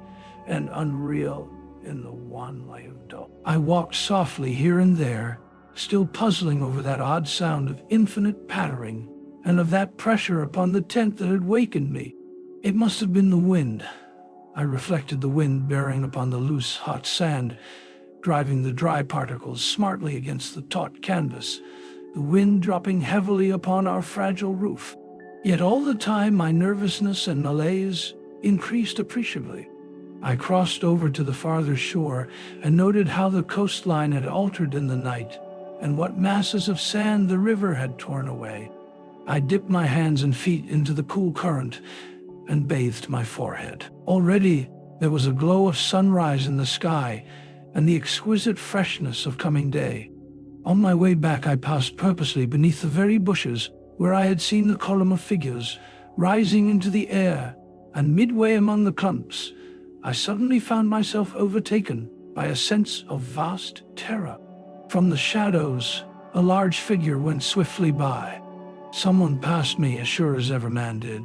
A: and unreal in the wan light of dawn. I walked softly here and there, still puzzling over that odd sound of infinite pattering and of that pressure upon the tent that had wakened me. It must have been the wind. I reflected the wind bearing upon the loose, hot sand, driving the dry particles smartly against the taut canvas, the wind dropping heavily upon our fragile roof. Yet all the time my nervousness and malaise increased appreciably. I crossed over to the farther shore and noted how the coastline had altered in the night, and what masses of sand the river had torn away. I dipped my hands and feet into the cool current and bathed my forehead. Already there was a glow of sunrise in the sky and the exquisite freshness of coming day. On my way back, I passed purposely beneath the very bushes where I had seen the column of figures rising into the air, and midway among the clumps, I suddenly found myself overtaken by a sense of vast terror. From the shadows, a large figure went swiftly by. Someone passed me as sure as ever man did.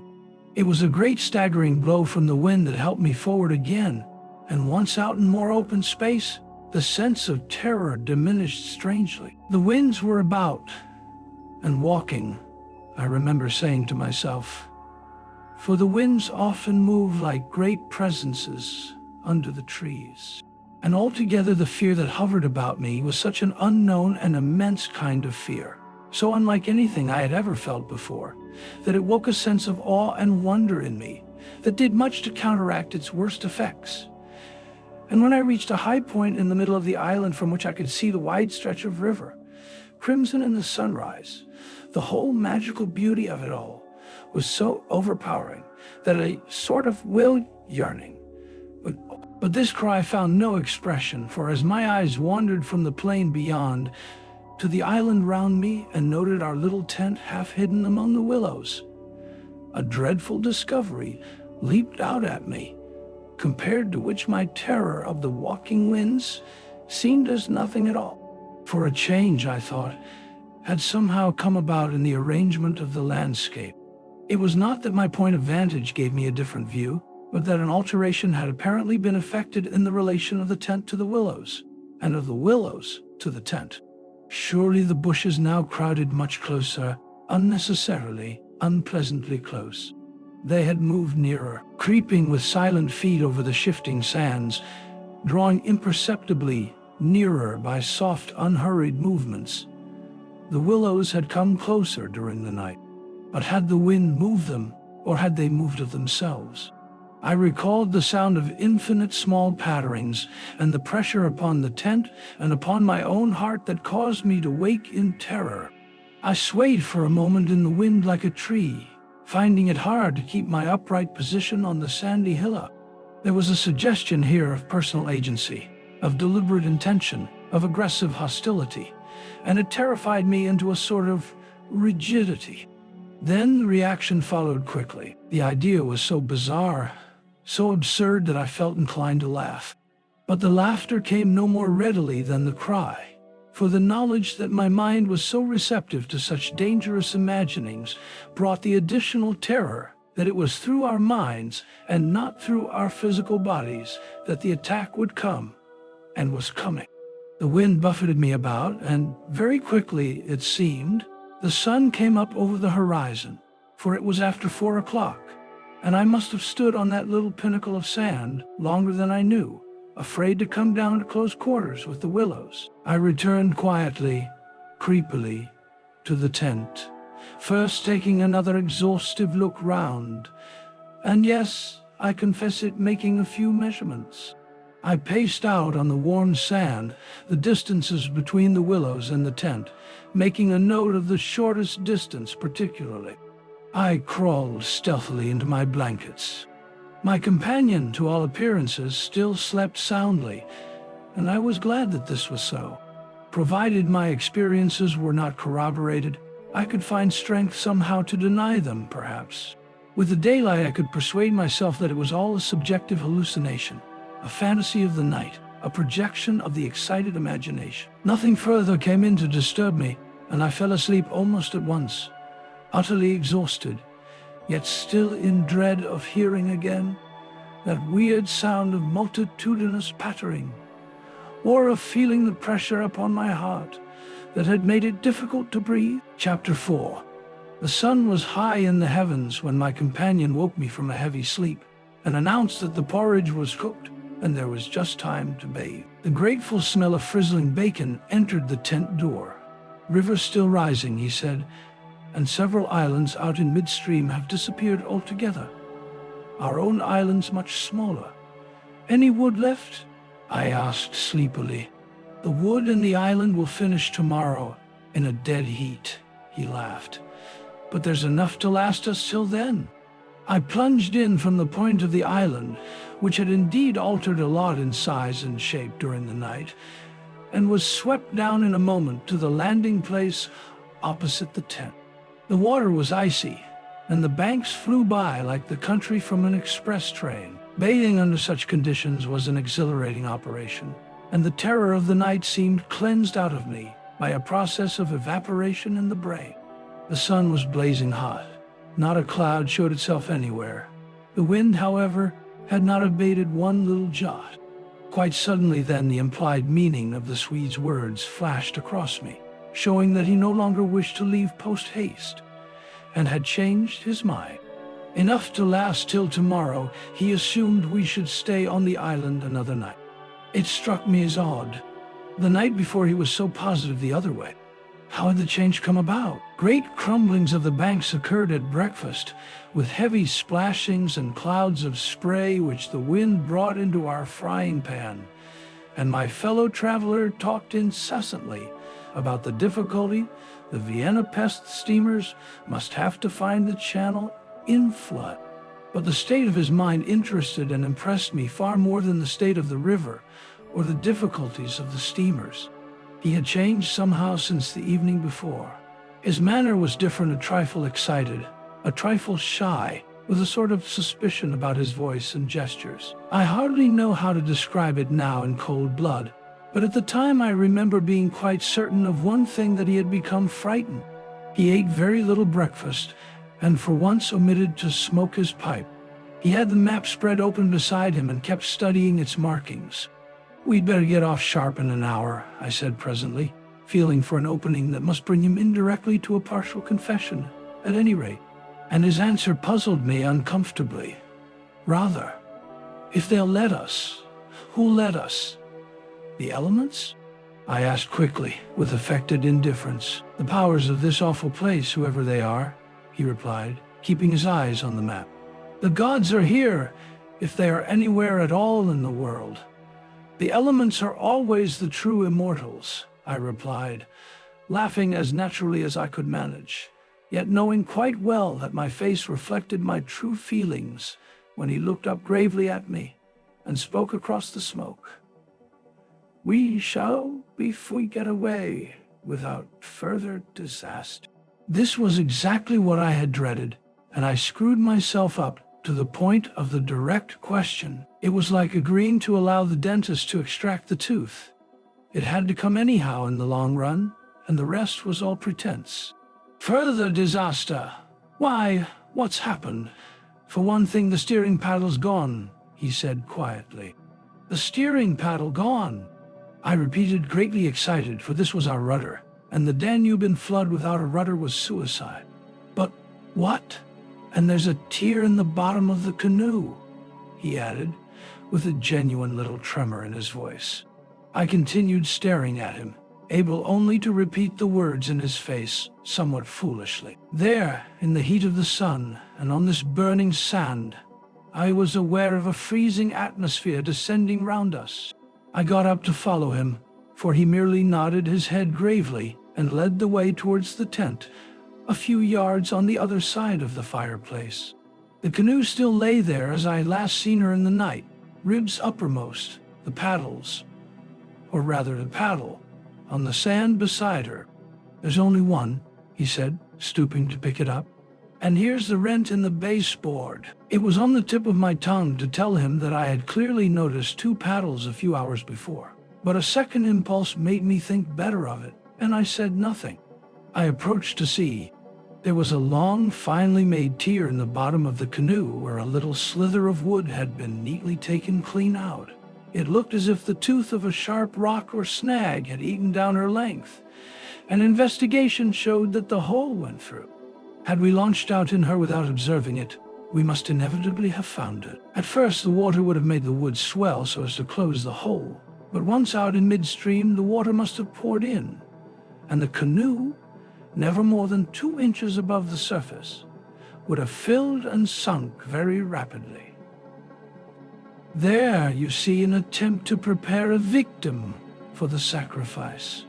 A: It was a great staggering blow from the wind that helped me forward again, and once out in more open space, the sense of terror diminished strangely. The winds were about and walking, I remember saying to myself, for the winds often move like great presences under the trees. And altogether the fear that hovered about me was such an unknown and immense kind of fear, so unlike anything I had ever felt before, that it woke a sense of awe and wonder in me that did much to counteract its worst effects. And when I reached a high point in the middle of the island from which I could see the wide stretch of river, crimson in the sunrise, the whole magical beauty of it all was so overpowering that a sort of will yearning. But this cry found no expression, for as my eyes wandered from the plain beyond to the island round me and noted our little tent half hidden among the willows, a dreadful discovery leaped out at me, compared to which my terror of the walking winds seemed as nothing at all. For a change, I thought, had somehow come about in the arrangement of the landscape. It was not that my point of vantage gave me a different view, but that an alteration had apparently been effected in the relation of the tent to the willows, and of the willows to the tent. Surely the bushes now crowded much closer, unnecessarily, unpleasantly close. They had moved nearer, creeping with silent feet over the shifting sands, drawing imperceptibly nearer by soft, unhurried movements. The willows had come closer during the night, but had the wind moved them, or had they moved of themselves? I recalled the sound of infinite small patterings and the pressure upon the tent and upon my own heart that caused me to wake in terror. I swayed for a moment in the wind like a tree, finding it hard to keep my upright position on the sandy hillock. There was a suggestion here of personal agency, of deliberate intention, of aggressive hostility, and it terrified me into a sort of rigidity. Then the reaction followed quickly. The idea was so bizarre, so absurd that I felt inclined to laugh. But the laughter came no more readily than the cry, for the knowledge that my mind was so receptive to such dangerous imaginings brought the additional terror that it was through our minds and not through our physical bodies that the attack would come, and was coming. The wind buffeted me about, and very quickly, it seemed, the sun came up over the horizon, for it was after 4 o'clock, and I must have stood on that little pinnacle of sand longer than I knew, afraid to come down to close quarters with the willows. I returned quietly, creepily, to the tent, first taking another exhaustive look round, and yes, I confess it, making a few measurements. I paced out on the warm sand, the distances between the willows and the tent, making a note of the shortest distance particularly. I crawled stealthily into my blankets. My companion, to all appearances, still slept soundly, and I was glad that this was so. Provided my experiences were not corroborated, I could find strength somehow to deny them, perhaps. With the daylight, I could persuade myself that it was all a subjective hallucination, a fantasy of the night, a projection of the excited imagination. Nothing further came in to disturb me, and I fell asleep almost at once, utterly exhausted, yet still in dread of hearing again that weird sound of multitudinous pattering, or of feeling the pressure upon my heart that had made it difficult to breathe. Chapter 4. The sun was high in the heavens when my companion woke me from a heavy sleep and announced that the porridge was cooked and there was just time to bathe. The grateful smell of frizzling bacon entered the tent door. "River still rising," he said, "and several islands out in midstream have disappeared altogether. Our own island's much smaller. Any wood left?" I asked sleepily. "The wood and the island will finish tomorrow in a dead heat," he laughed. "But there's enough to last us till then." I plunged in from the point of the island, which had indeed altered a lot in size and shape during the night, and was swept down in a moment to the landing place opposite the tent. The water was icy, and the banks flew by like the country from an express train. Bathing under such conditions was an exhilarating operation, and the terror of the night seemed cleansed out of me by a process of evaporation in the brain. The sun was blazing hot. Not a cloud showed itself anywhere. The wind, however, had not abated one little jot. Quite suddenly then the implied meaning of the Swede's words flashed across me, showing that he no longer wished to leave post-haste, and had changed his mind. Enough to last till tomorrow, he assumed we should stay on the island another night. It struck me as odd. The night before he was so positive the other way. How had the change come about? Great crumblings of the banks occurred at breakfast, with heavy splashings and clouds of spray which the wind brought into our frying pan, and my fellow traveler talked incessantly about the difficulty the Vienna pest steamers must have to find the channel in flood. But the state of his mind interested and impressed me far more than the state of the river or the difficulties of the steamers. He had changed somehow since the evening before. His manner was different, a trifle excited, a trifle shy, with a sort of suspicion about his voice and gestures. I hardly know how to describe it now in cold blood, but at the time I remember being quite certain of one thing, that he had become frightened. He ate very little breakfast, and for once omitted to smoke his pipe. He had the map spread open beside him and kept studying its markings. "We'd better get off sharp in an hour," I said presently, feeling for an opening that must bring him indirectly to a partial confession, at any rate. And his answer puzzled me uncomfortably. "Rather. If they'll let us, who'll let us? The elements?" I asked quickly, with affected indifference. "The powers of this awful place, whoever they are," he replied, keeping his eyes on the map. "The gods are here, if they are anywhere at all in the world. The elements are always the true immortals," I replied, laughing as naturally as I could manage, yet knowing quite well that my face reflected my true feelings when he looked up gravely at me and spoke across the smoke. "We shall, if we get away without further disaster." This was exactly what I had dreaded, and I screwed myself up to the point of the direct question. It was like agreeing to allow the dentist to extract the tooth. It had to come anyhow in the long run, and the rest was all pretense. "Further disaster? Why, what's happened? For one thing, the steering paddle's gone," he said quietly. "The steering paddle gone?" I repeated, greatly excited, for this was our rudder, and the Danube in flood without a rudder was suicide. "But what? And there's a tear in the bottom of the canoe," he added, with a genuine little tremor in his voice. I continued staring at him, able only to repeat the words in his face, somewhat foolishly. There, in the heat of the sun, and on this burning sand, I was aware of a freezing atmosphere descending round us. I got up to follow him, for he merely nodded his head gravely and led the way towards the tent, a few yards on the other side of the fireplace. The canoe still lay there as I had last seen her in the night, ribs uppermost, the paddles, or rather the paddle, on the sand beside her. "There's only one," he said, stooping to pick it up. "And here's the rent in the baseboard." It was on the tip of my tongue to tell him that I had clearly noticed 2 paddles a few hours before, but a second impulse made me think better of it, and I said nothing. I approached to see. There was a long, finely made tear in the bottom of the canoe where a little slither of wood had been neatly taken clean out. It looked as if the tooth of a sharp rock or snag had eaten down her length. An investigation showed that the hole went through. Had we launched out in her without observing it, we must inevitably have found it. At first, the water would have made the wood swell so as to close the hole, but once out in midstream, the water must have poured in, and the canoe, never more than 2 inches above the surface, would have filled and sunk very rapidly. "There, you see an attempt to prepare a victim for the sacrifice,"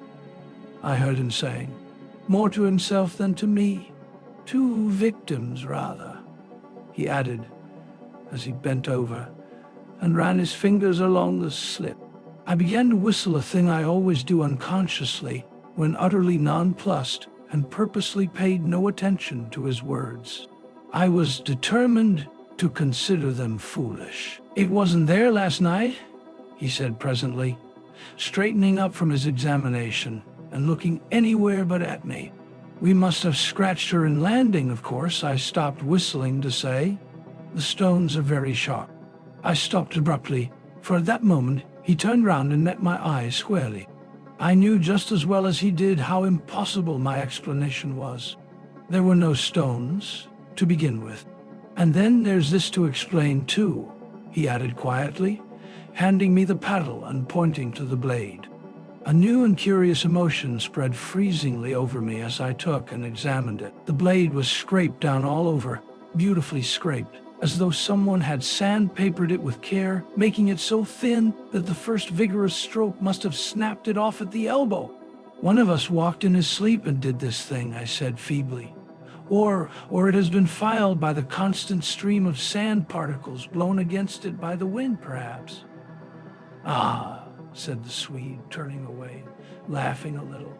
A: I heard him saying, more to himself than to me. "2 victims, rather," he added, as he bent over and ran his fingers along the slip. I began to whistle, a thing I always do unconsciously when utterly nonplussed, and purposely paid no attention to his words. I was determined to consider them foolish. "It wasn't there last night," he said presently, straightening up from his examination and looking anywhere but at me. "We must have scratched her in landing, of course," I stopped whistling to say. "The stones are very sharp." I stopped abruptly, for at that moment he turned round and met my eyes squarely. I knew just as well as he did how impossible my explanation was. There were no stones, to begin with. "And then there's this to explain too," he added quietly, handing me the paddle and pointing to the blade. A new and curious emotion spread freezingly over me as I took and examined it. The blade was scraped down all over, beautifully scraped, as though someone had sandpapered it with care, making it so thin that the first vigorous stroke must have snapped it off at the elbow. "One of us walked in his sleep and did this thing," I said feebly. Or it has been filed by the constant stream of sand particles blown against it by the wind, perhaps." "Ah," said the Swede, turning away, laughing a little.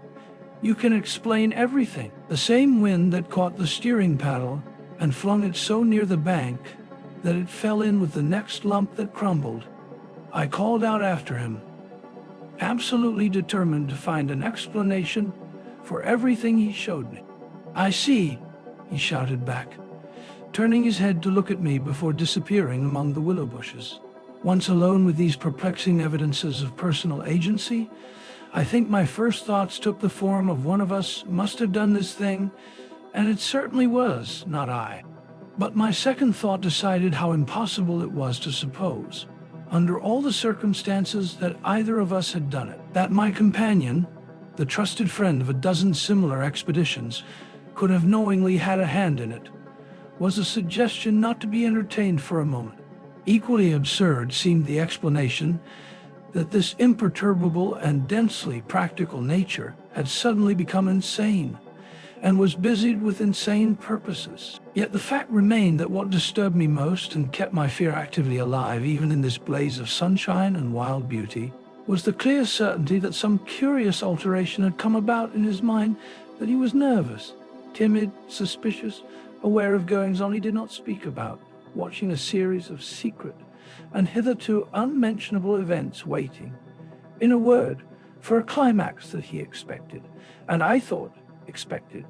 A: "You can explain everything. The same wind that caught the steering paddle and flung it so near the bank that it fell in with the next lump that crumbled." I called out after him, absolutely determined to find an explanation for everything he showed me. "I see," he shouted back, turning his head to look at me before disappearing among the willow bushes. Once alone with these perplexing evidences of personal agency, I think my first thoughts took the form of one of us must have done this thing, and it certainly was not I. But my second thought decided how impossible it was to suppose, under all the circumstances, that either of us had done it. That my companion, the trusted friend of a dozen similar expeditions, could have knowingly had a hand in it, was a suggestion not to be entertained for a moment. Equally absurd seemed the explanation that this imperturbable and densely practical nature had suddenly become insane, and was busied with insane purposes. Yet the fact remained that what disturbed me most and kept my fear actively alive even in this blaze of sunshine and wild beauty was the clear certainty that some curious alteration had come about in his mind, that he was nervous, timid, suspicious, aware of goings-on he did not speak about, watching a series of secret and hitherto unmentionable events waiting, in a word, for a climax that he expected, and I thought expected.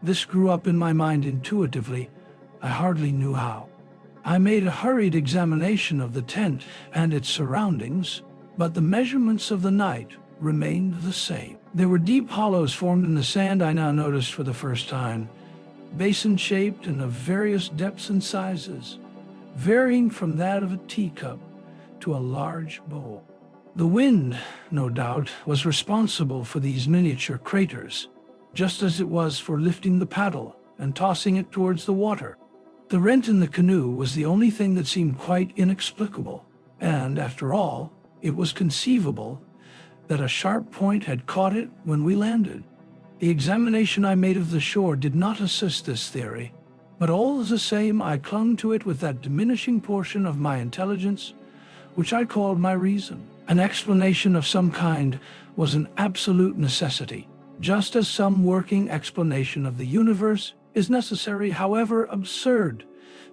A: This grew up in my mind intuitively, I hardly knew how. I made a hurried examination of the tent and its surroundings, but the measurements of the night remained the same. There were deep hollows formed in the sand I now noticed for the first time, basin-shaped and of various depths and sizes, varying from that of a teacup to a large bowl. The wind, no doubt, was responsible for these miniature craters, just as it was for lifting the paddle and tossing it towards the water. The rent in the canoe was the only thing that seemed quite inexplicable, and after all, it was conceivable that a sharp point had caught it when we landed. The examination I made of the shore did not assist this theory, but all the same I clung to it with that diminishing portion of my intelligence, which I called my reason. An explanation of some kind was an absolute necessity, just as some working explanation of the universe is necessary, however absurd,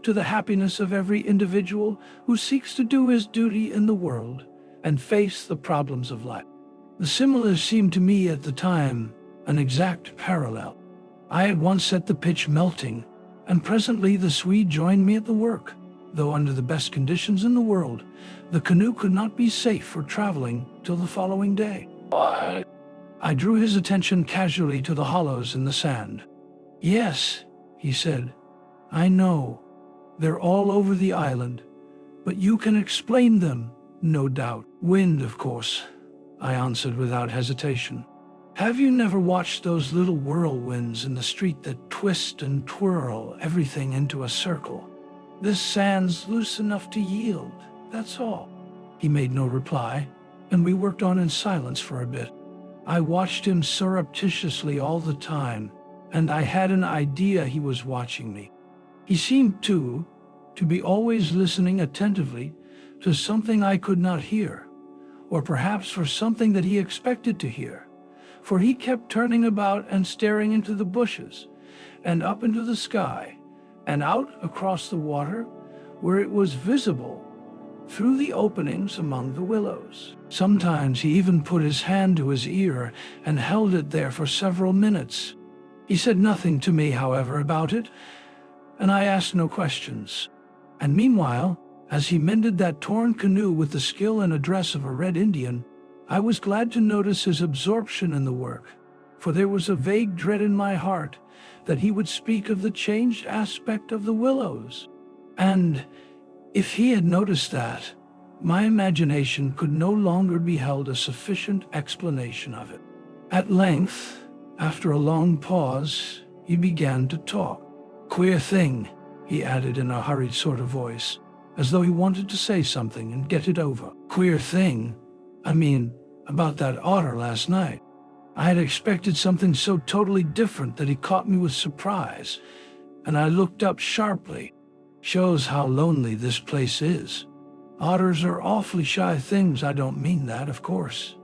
A: to the happiness of every individual who seeks to do his duty in the world and face the problems of life. The similars seemed to me at the time an exact parallel. I had once set the pitch melting, and presently the Swede joined me at the work. Though under the best conditions in the world, the canoe could not be safe for traveling till the following day. I drew his attention casually to the hollows in the sand. "Yes," he said, "I know. They're all over the island, but you can explain them, no doubt." "Wind, of course," I answered without hesitation. "Have you never watched those little whirlwinds in the street that twist and twirl everything into a circle? This sand's loose enough to yield, that's all." He made no reply, and we worked on in silence for a bit. I watched him surreptitiously all the time, and I had an idea he was watching me. He seemed, too, to be always listening attentively to something I could not hear, or perhaps for something that he expected to hear, for he kept turning about and staring into the bushes, and up into the sky, and out across the water, where it was visible through the openings among the willows. Sometimes he even put his hand to his ear and held it there for several minutes. He said nothing to me, however, about it, and I asked no questions. And meanwhile, as he mended that torn canoe with the skill and address of a Red Indian, I was glad to notice his absorption in the work, for there was a vague dread in my heart that he would speak of the changed aspect of the willows. And if he had noticed that, my imagination could no longer be held a sufficient explanation of it. At length, after a long pause, he began to talk. "Queer thing," he added in a hurried sort of voice, as though he wanted to say something and get it over. "Queer thing? I mean, about that otter last night. I had expected something so totally different that he caught me with surprise, and I looked up sharply. Shows how lonely this place is. Otters are awfully shy things. I don't mean that, of course,"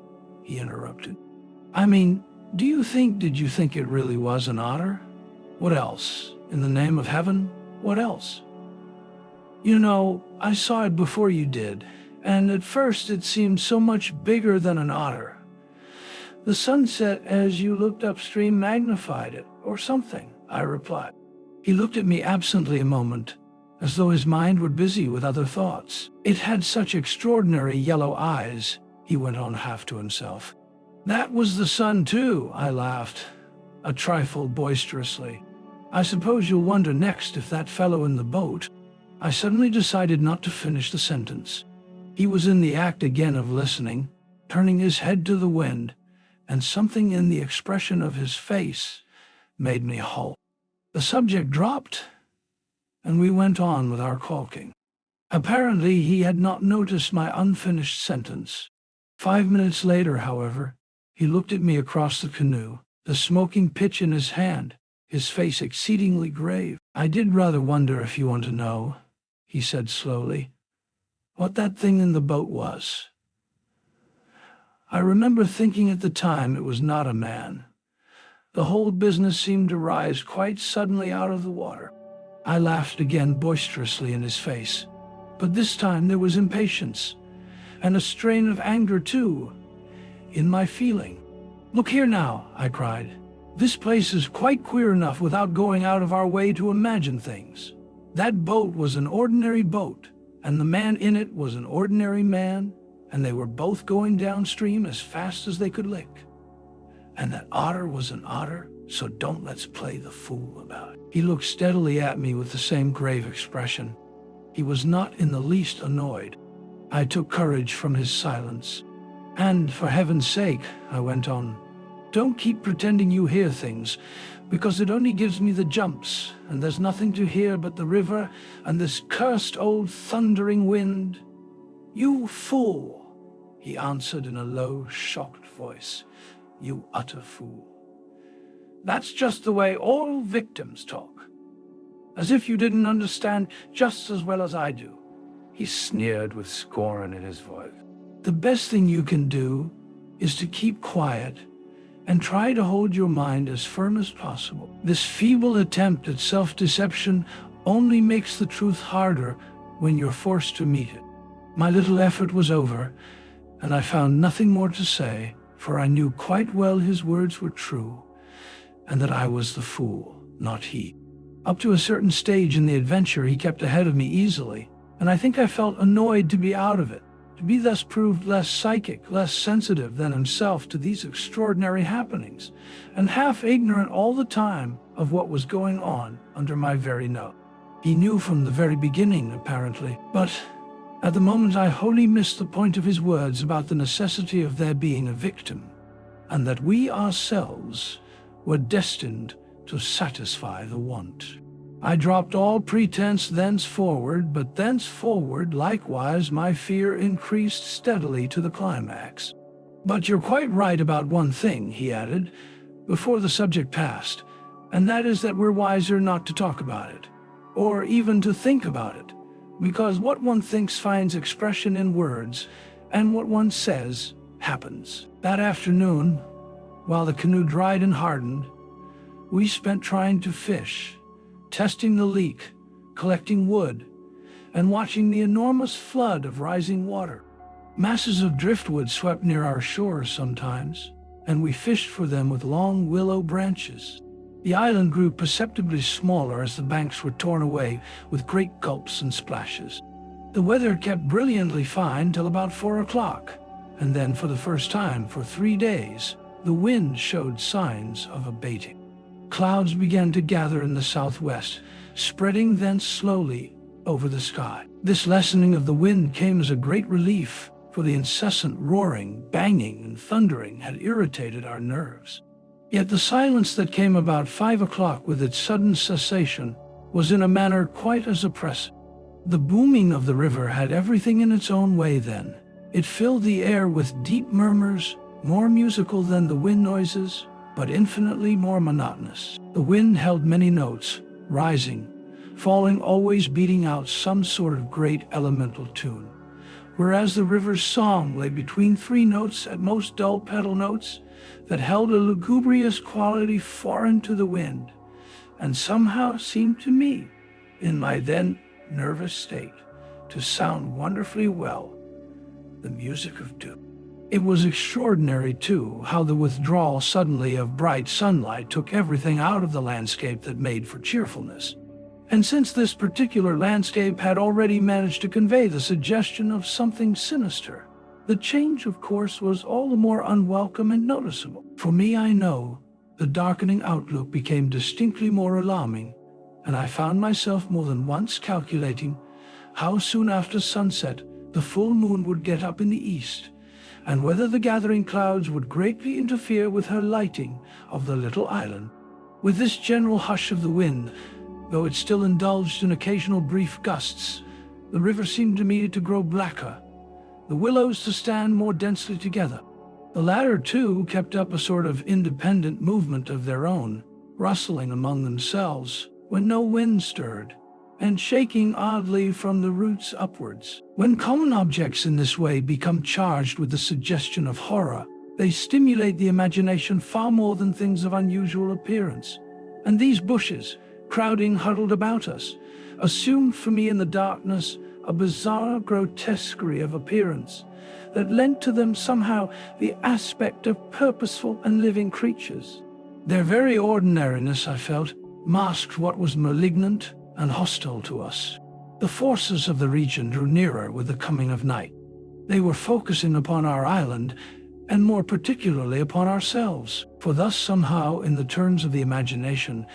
A: he interrupted. "I mean, did you think it really was an otter? What else? In the name of heaven, what else? You know, I saw it before you did, and at first it seemed so much bigger than an otter. The sunset as you looked upstream magnified it, or something," I replied. He looked at me absently a moment, as though his mind were busy with other thoughts. "It had such extraordinary yellow eyes," he went on half to himself. "That was the sun, too," I laughed, a trifle boisterously. "I suppose you'll wonder next if that fellow in the boat—" I suddenly decided not to finish the sentence. He was in the act again of listening, turning his head to the wind, and something in the expression of his face made me halt. The subject dropped, and we went on with our caulking. Apparently he had not noticed my unfinished sentence. 5 minutes later, however, he looked at me across the canoe, the smoking pitch in his hand, his face exceedingly grave. "I did rather wonder, if you want to know," he said slowly, "what that thing in the boat was. I remember thinking at the time it was not a man. The whole business seemed to rise quite suddenly out of the water." I laughed again boisterously in his face, but this time there was impatience, and a strain of anger too, in my feeling. "Look here now," I cried. "This place is quite queer enough without going out of our way to imagine things. That boat was an ordinary boat, and the man in it was an ordinary man, and they were both going downstream as fast as they could lick. And that otter was an otter, so don't let's play the fool about it." He looked steadily at me with the same grave expression. He was not in the least annoyed. I took courage from his silence. "And for heaven's sake," I went on, Don't keep pretending you hear things, because it only gives me the jumps, and there's nothing to hear but the river and this cursed old thundering wind." "You fool," he answered in a low, shocked voice. "You utter fool. That's just the way all victims talk. As if you didn't understand just as well as I do." He sneered with scorn in his voice. "The best thing you can do is to keep quiet and try to hold your mind as firm as possible. This feeble attempt at self-deception only makes the truth harder when you're forced to meet it." My little effort was over, and I found nothing more to say, for I knew quite well his words were true, and that I was the fool, not he. Up to a certain stage in the adventure, he kept ahead of me easily, and I think I felt annoyed to be out of it, to be thus proved less psychic, less sensitive than himself to these extraordinary happenings, and half ignorant all the time of what was going on under my very nose. He knew from the very beginning, apparently, but at the moment I wholly missed the point of his words about the necessity of there being a victim, and that we ourselves were destined to satisfy the want. I dropped all pretense thenceforward, but thenceforward likewise my fear increased steadily to the climax. "But you're quite right about one thing," he added, before the subject passed, "and that is that we're wiser not to talk about it, or even to think about it, because what one thinks finds expression in words, and what one says happens." That afternoon, while the canoe dried and hardened, we spent trying to fish, testing the leak, collecting wood, and watching the enormous flood of rising water. Masses of driftwood swept near our shores sometimes, and we fished for them with long willow branches. The island grew perceptibly smaller as the banks were torn away with great gulps and splashes. The weather kept brilliantly fine till about 4 o'clock, and then for the first time for 3 days, the wind showed signs of abating. Clouds began to gather in the southwest, spreading thence slowly over the sky. This lessening of the wind came as a great relief, for the incessant roaring, banging, and thundering had irritated our nerves. Yet the silence that came about 5 o'clock with its sudden cessation was in a manner quite as oppressive. The booming of the river had everything in its own way then. It filled the air with deep murmurs, more musical than the wind noises, but infinitely more monotonous. The wind held many notes, rising, falling, always beating out some sort of great elemental tune, whereas the river's song lay between 3 notes, at most dull pedal notes, that held a lugubrious quality foreign to the wind, and somehow seemed to me, in my then nervous state, to sound wonderfully well, the music of doom. It was extraordinary, too, how the withdrawal suddenly of bright sunlight took everything out of the landscape that made for cheerfulness. And since this particular landscape had already managed to convey the suggestion of something sinister, the change, of course, was all the more unwelcome and noticeable. For me, I know, the darkening outlook became distinctly more alarming, and I found myself more than once calculating how soon after sunset the full moon would get up in the east, and whether the gathering clouds would greatly interfere with her lighting of the little island. With this general hush of the wind, though it still indulged in occasional brief gusts, the river seemed to me to grow blacker, the willows to stand more densely together. The latter, too, kept up a sort of independent movement of their own, rustling among themselves when no wind stirred, and shaking oddly from the roots upwards. When common objects in this way become charged with the suggestion of horror, they stimulate the imagination far more than things of unusual appearance. And these bushes, crowding huddled about us, assumed for me in the darkness a bizarre grotesquerie of appearance that lent to them somehow the aspect of purposeful and living creatures. Their very ordinariness, I felt, masked what was malignant and hostile to us. The forces of the region drew nearer with the coming of night. They were focusing upon our island, and more particularly upon ourselves, for thus somehow, in the turns of the imagination,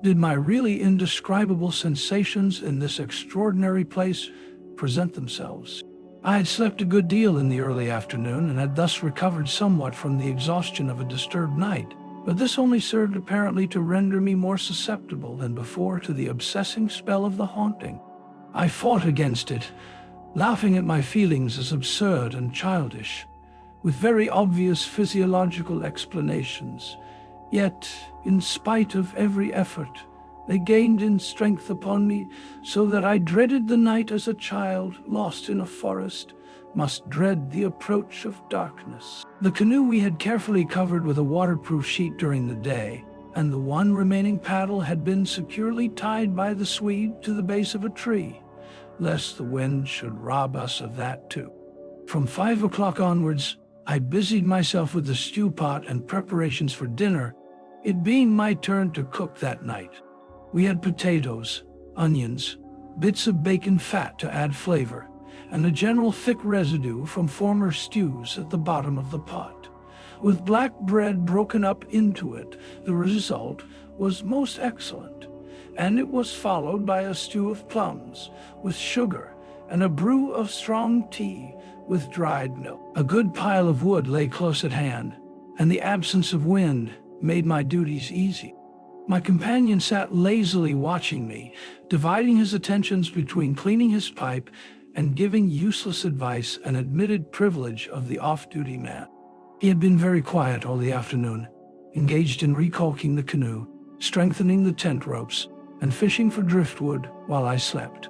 A: did my really indescribable sensations in this extraordinary place present themselves. I had slept a good deal in the early afternoon and had thus recovered somewhat from the exhaustion of a disturbed night, but this only served apparently to render me more susceptible than before to the obsessing spell of the haunting. I fought against it, laughing at my feelings as absurd and childish, with very obvious physiological explanations. Yet, in spite of every effort, they gained in strength upon me, so that I dreaded the night as a child lost in a forest must dread the approach of darkness. The canoe we had carefully covered with a waterproof sheet during the day, and the one remaining paddle had been securely tied by the Swede to the base of a tree, lest the wind should rob us of that too. From 5 o'clock onwards, I busied myself with the stew pot and preparations for dinner, it being my turn to cook that night. We had potatoes, onions, bits of bacon fat to add flavor, and a general thick residue from former stews at the bottom of the pot. With black bread broken up into it, the result was most excellent, and it was followed by a stew of plums with sugar and a brew of strong tea with dried milk. A good pile of wood lay close at hand, and the absence of wind made my duties easy. My companion sat lazily watching me, dividing his attentions between cleaning his pipe and giving useless advice, an admitted privilege of the off-duty man. He had been very quiet all the afternoon, engaged in recalking the canoe, strengthening the tent ropes, and fishing for driftwood while I slept.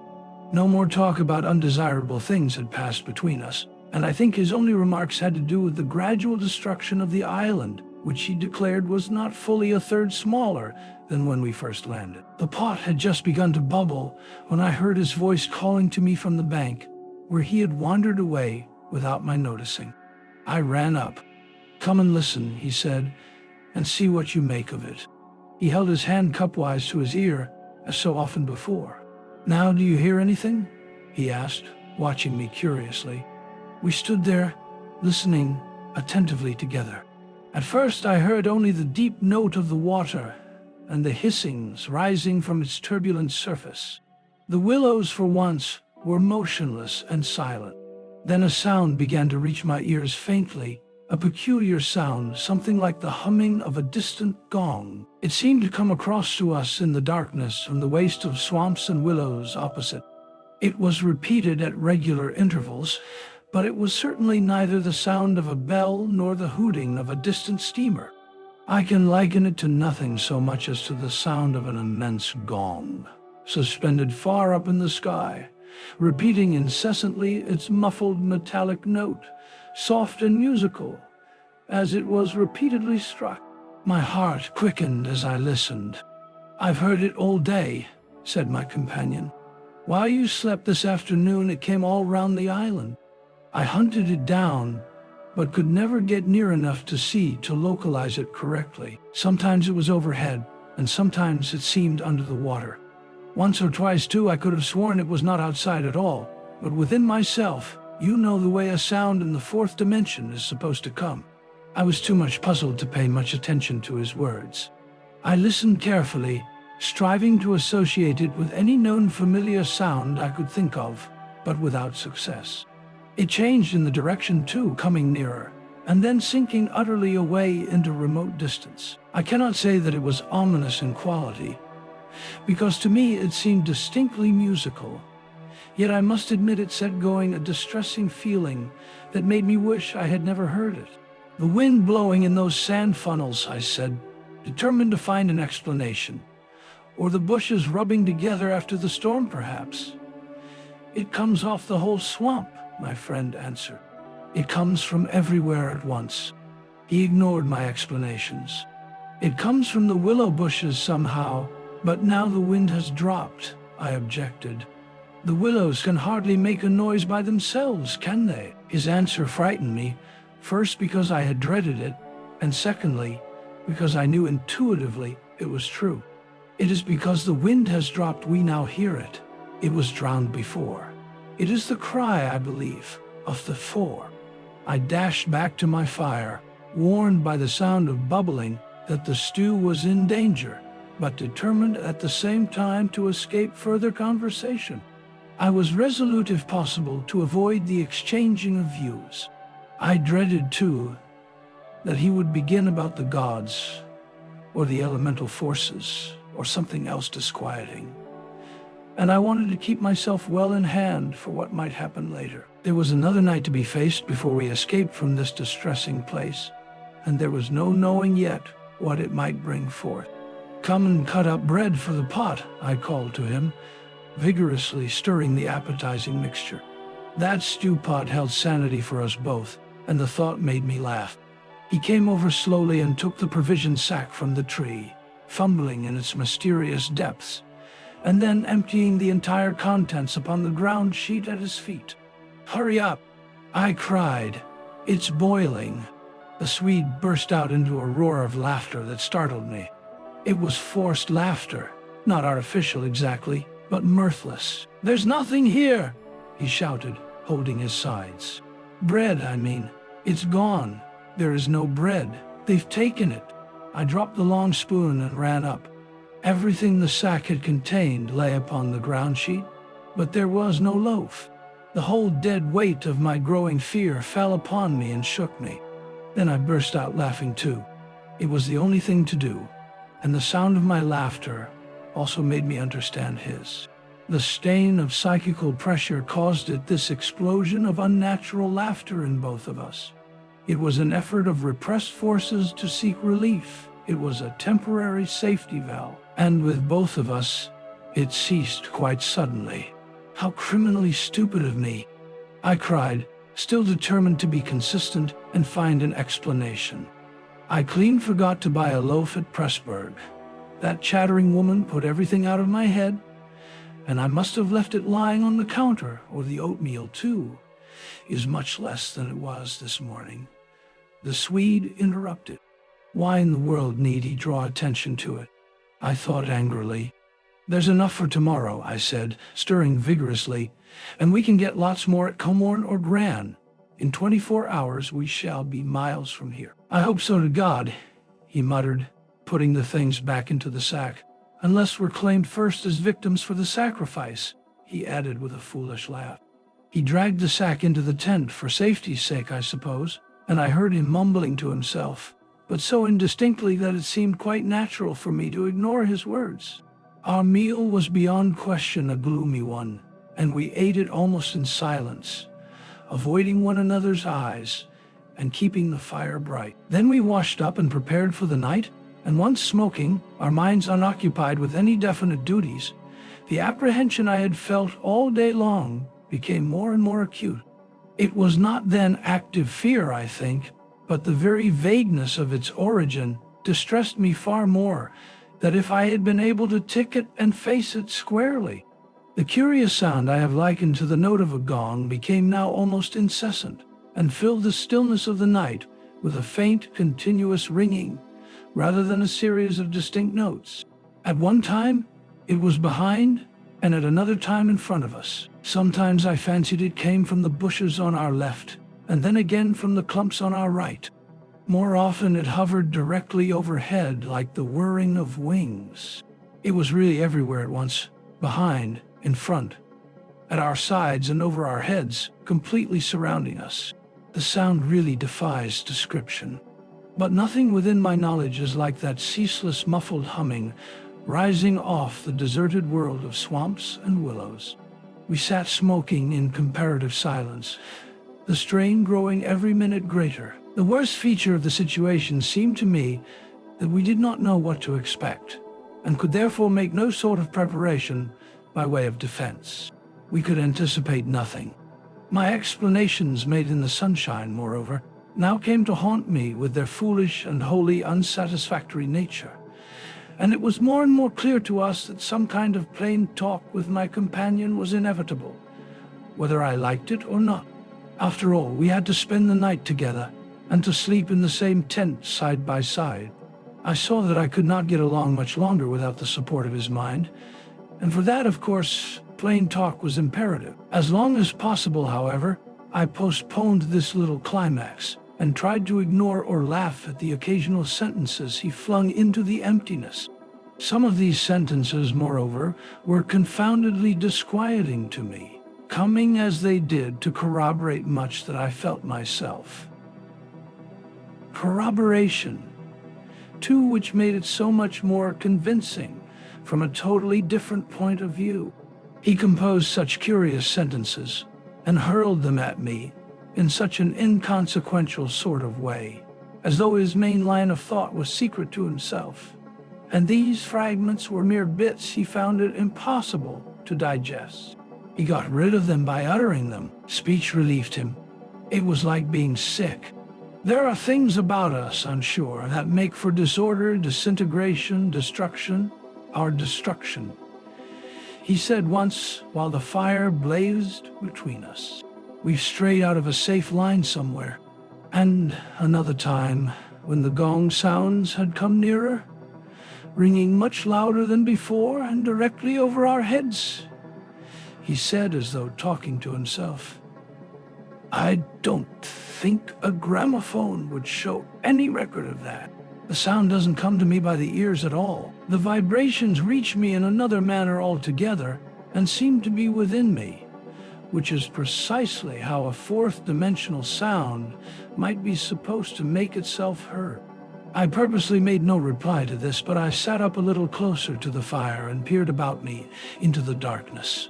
A: No more talk about undesirable things had passed between us, and I think his only remarks had to do with the gradual destruction of the island, which he declared was not fully a third smaller than when we first landed. The pot had just begun to bubble when I heard his voice calling to me from the bank, where he had wandered away without my noticing. I ran up. "Come and listen," he said, "and see what you make of it." He held his hand cupwise to his ear, as so often before. "Now do you hear anything?" he asked, watching me curiously. We stood there, listening attentively together. At first I heard only the deep note of the water and the hissings rising from its turbulent surface. The willows, for once, were motionless and silent. Then a sound began to reach my ears faintly, a peculiar sound, something like the humming of a distant gong. It seemed to come across to us in the darkness from the waste of swamps and willows opposite. It was repeated at regular intervals, but it was certainly neither the sound of a bell nor the hooting of a distant steamer. I can liken it to nothing so much as to the sound of an immense gong, suspended far up in the sky, repeating incessantly its muffled metallic note, soft and musical, as it was repeatedly struck. My heart quickened as I listened. "I've heard it all day," said my companion. "While you slept this afternoon, it came all round the island. I hunted it down, but could never get near enough to see to localize it correctly. Sometimes it was overhead, and sometimes it seemed under the water. Once or twice, too, I could have sworn it was not outside at all, but within myself. You know the way a sound in the fourth dimension is supposed to come." I was too much puzzled to pay much attention to his words. I listened carefully, striving to associate it with any known familiar sound I could think of, but without success. It changed in the direction too, coming nearer, and then sinking utterly away into remote distance. I cannot say that it was ominous in quality, because to me it seemed distinctly musical. Yet I must admit it set going a distressing feeling that made me wish I had never heard it. "The wind blowing in those sand funnels," I said, determined to find an explanation. "Or the bushes rubbing together after the storm, perhaps." "It comes off the whole swamp," my friend answered. "It comes from everywhere at once." He ignored my explanations. "It comes from the willow bushes somehow, but now the wind has dropped," I objected. "The willows can hardly make a noise by themselves, can they?" His answer frightened me, first because I had dreaded it, and secondly, because I knew intuitively it was true. "It is because the wind has dropped we now hear it. It was drowned before. It is the cry, I believe, of the four." I dashed back to my fire, warned by the sound of bubbling that the stew was in danger, but determined at the same time to escape further conversation. I was resolute if possible to avoid the exchanging of views. I dreaded, too, that he would begin about the gods, or the elemental forces, or something else disquieting. And I wanted to keep myself well in hand for what might happen later. There was another night to be faced before we escaped from this distressing place, and there was no knowing yet what it might bring forth. "Come and cut up bread for the pot," I called to him, vigorously stirring the appetizing mixture. That stew pot held sanity for us both, and the thought made me laugh. He came over slowly and took the provision sack from the tree, fumbling in its mysterious depths, and then emptying the entire contents upon the ground sheet at his feet. "Hurry up!" I cried. "It's boiling." The Swede burst out into a roar of laughter that startled me. It was forced laughter, not artificial exactly, but mirthless. "There's nothing here!" he shouted, holding his sides. "Bread, I mean. It's gone. There is no bread. They've taken it." I dropped the long spoon and ran up. Everything the sack had contained lay upon the ground sheet, but there was no loaf. The whole dead weight of my growing fear fell upon me and shook me. Then I burst out laughing too. It was the only thing to do, and the sound of my laughter also made me understand his. The stain of psychical pressure caused it, this explosion of unnatural laughter in both of us. It was an effort of repressed forces to seek relief. It was a temporary safety valve, and with both of us, it ceased quite suddenly. "How criminally stupid of me!" I cried, still determined to be consistent and find an explanation. "I clean forgot to buy a loaf at Pressburg. That chattering woman put everything out of my head, and I must have left it lying on the counter, or the oatmeal, too, is much less than it was this morning." The Swede interrupted. Why in the world need he draw attention to it? I thought angrily. "There's enough for tomorrow," I said, stirring vigorously, "and we can get lots more at Comorn or Gran. In 24 hours we shall be miles from here." "I hope so to God," he muttered, putting the things back into the sack. "Unless we're claimed first as victims for the sacrifice," he added with a foolish laugh. He dragged the sack into the tent for safety's sake, I suppose, and I heard him mumbling to himself, but so indistinctly that it seemed quite natural for me to ignore his words. Our meal was beyond question a gloomy one, and we ate it almost in silence, avoiding one another's eyes and keeping the fire bright. Then we washed up and prepared for the night, and once smoking, our minds unoccupied with any definite duties, the apprehension I had felt all day long became more and more acute. It was not then active fear, I think, but the very vagueness of its origin distressed me far more than if I had been able to tick it and face it squarely. The curious sound I have likened to the note of a gong became now almost incessant, and filled the stillness of the night with a faint, continuous ringing, rather than a series of distinct notes. At one time, it was behind, and at another time in front of us. Sometimes I fancied it came from the bushes on our left, and then again from the clumps on our right. More often it hovered directly overhead like the whirring of wings. It was really everywhere at once, behind, in front, at our sides and over our heads, completely surrounding us. The sound really defies description. But nothing within my knowledge is like that ceaseless muffled humming rising off the deserted world of swamps and willows. We sat smoking in comparative silence, the strain growing every minute greater. The worst feature of the situation seemed to me that we did not know what to expect, and could therefore make no sort of preparation by way of defense. We could anticipate nothing. My explanations made in the sunshine, moreover, now came to haunt me with their foolish and wholly unsatisfactory nature, and it was more and more clear to us that some kind of plain talk with my companion was inevitable, whether I liked it or not. After all, we had to spend the night together, and to sleep in the same tent side by side. I saw that I could not get along much longer without the support of his mind, and for that, of course, plain talk was imperative. As long as possible, however, I postponed this little climax, and tried to ignore or laugh at the occasional sentences he flung into the emptiness. Some of these sentences, moreover, were confoundedly disquieting to me, coming as they did to corroborate much that I felt myself. Corroboration, too, which made it so much more convincing from a totally different point of view. He composed such curious sentences and hurled them at me in such an inconsequential sort of way, as though his main line of thought was secret to himself, and these fragments were mere bits he found it impossible to digest. He got rid of them by uttering them. Speech relieved him. It was like being sick. There are things about us, I'm sure, that make for disorder, disintegration, destruction, our destruction. He said once, while the fire blazed between us, "We've strayed out of a safe line somewhere." And another time, when the gong sounds had come nearer, ringing much louder than before and directly over our heads, he said, as though talking to himself, "I don't think a gramophone would show any record of that. The sound doesn't come to me by the ears at all. The vibrations reach me in another manner altogether and seem to be within me, which is precisely how a fourth-dimensional sound might be supposed to make itself heard." I purposely made no reply to this, but I sat up a little closer to the fire and peered about me into the darkness.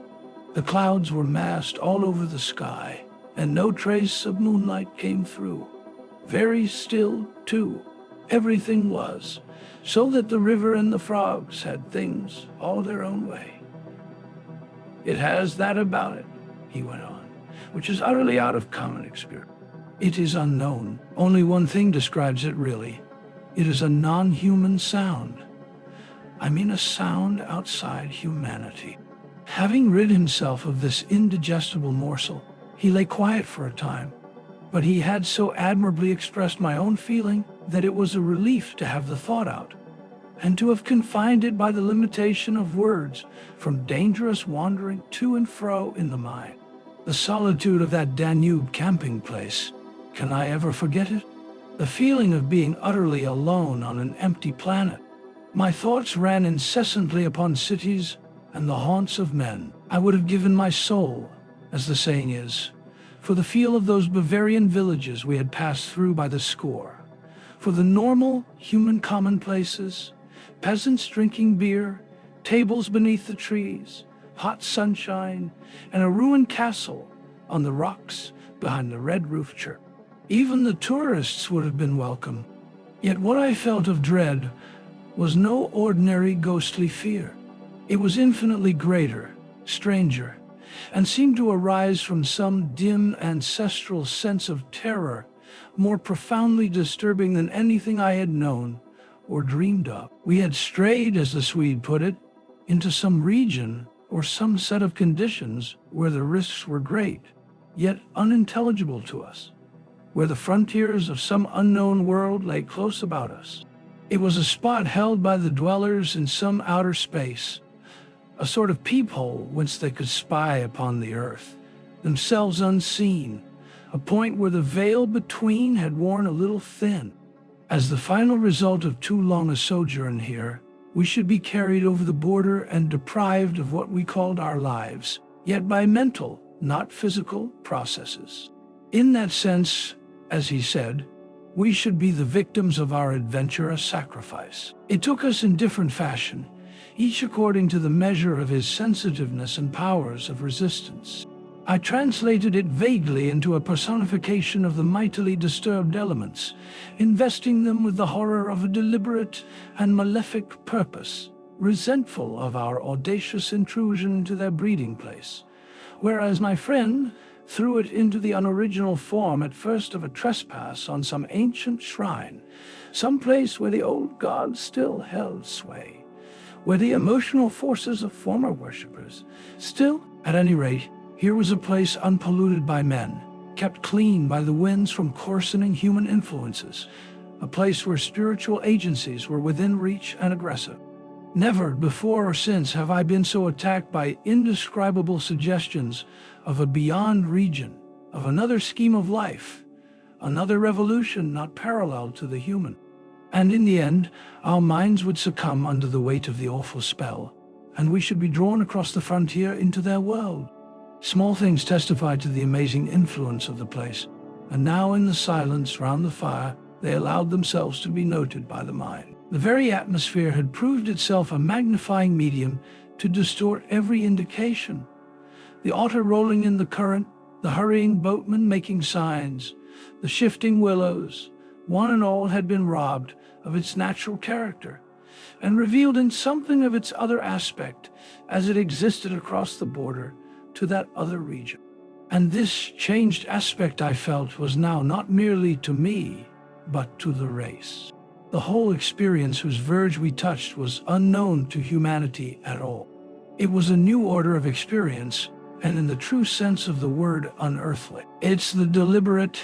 A: The clouds were massed all over the sky, and no trace of moonlight came through. Very still, too, everything was, so that the river and the frogs had things all their own way. "It has that about it," he went on, "which is utterly out of common experience. It is unknown. Only one thing describes it, really. It is a non-human sound. I mean a sound outside humanity." Having rid himself of this indigestible morsel, he lay quiet for a time, but he had so admirably expressed my own feeling that it was a relief to have the thought out, and to have confined it by the limitation of words from dangerous wandering to and fro in the mind. The solitude of that Danube camping place, can I ever forget it? The feeling of being utterly alone on an empty planet. My thoughts ran incessantly upon cities and the haunts of men. I would have given my soul, as the saying is, for the feel of those Bavarian villages we had passed through by the score, for the normal human commonplaces, peasants drinking beer, tables beneath the trees, hot sunshine, and a ruined castle on the rocks behind the red-roofed church. Even the tourists would have been welcome. Yet what I felt of dread was no ordinary ghostly fear. It was infinitely greater, stranger, and seemed to arise from some dim ancestral sense of terror, more profoundly disturbing than anything I had known or dreamed of. We had strayed, as the Swede put it, into some region or some set of conditions where the risks were great, yet unintelligible to us, where the frontiers of some unknown world lay close about us. It was a spot held by the dwellers in some outer space, a sort of peephole whence they could spy upon the earth, themselves unseen, a point where the veil between had worn a little thin. As the final result of too long a sojourn here, we should be carried over the border and deprived of what we called our lives, yet by mental, not physical, processes. In that sense, as he said, we should be the victims of our adventurous sacrifice. It took us in different fashion, each according to the measure of his sensitiveness and powers of resistance. I translated it vaguely into a personification of the mightily disturbed elements, investing them with the horror of a deliberate and malefic purpose, resentful of our audacious intrusion into their breeding place, whereas my friend threw it into the unoriginal form at first of a trespass on some ancient shrine, some place where the old gods still held sway, where the emotional forces of former worshippers still, at any rate, here was a place unpolluted by men, kept clean by the winds from coarsening human influences, a place where spiritual agencies were within reach and aggressive. Never before or since have I been so attacked by indescribable suggestions of a beyond region, of another scheme of life, another revolution not parallel to the human. And in the end, our minds would succumb under the weight of the awful spell, and we should be drawn across the frontier into their world. Small things testified to the amazing influence of the place, and now in the silence round the fire, they allowed themselves to be noted by the mind. The very atmosphere had proved itself a magnifying medium to distort every indication. The otter rolling in the current, the hurrying boatman making signs, the shifting willows, one and all had been robbed of its natural character, and revealed in something of its other aspect as it existed across the border to that other region. And this changed aspect, I felt, was now not merely to me, but to the race. The whole experience whose verge we touched was unknown to humanity at all. It was a new order of experience, and in the true sense of the word, unearthly. It's the deliberate,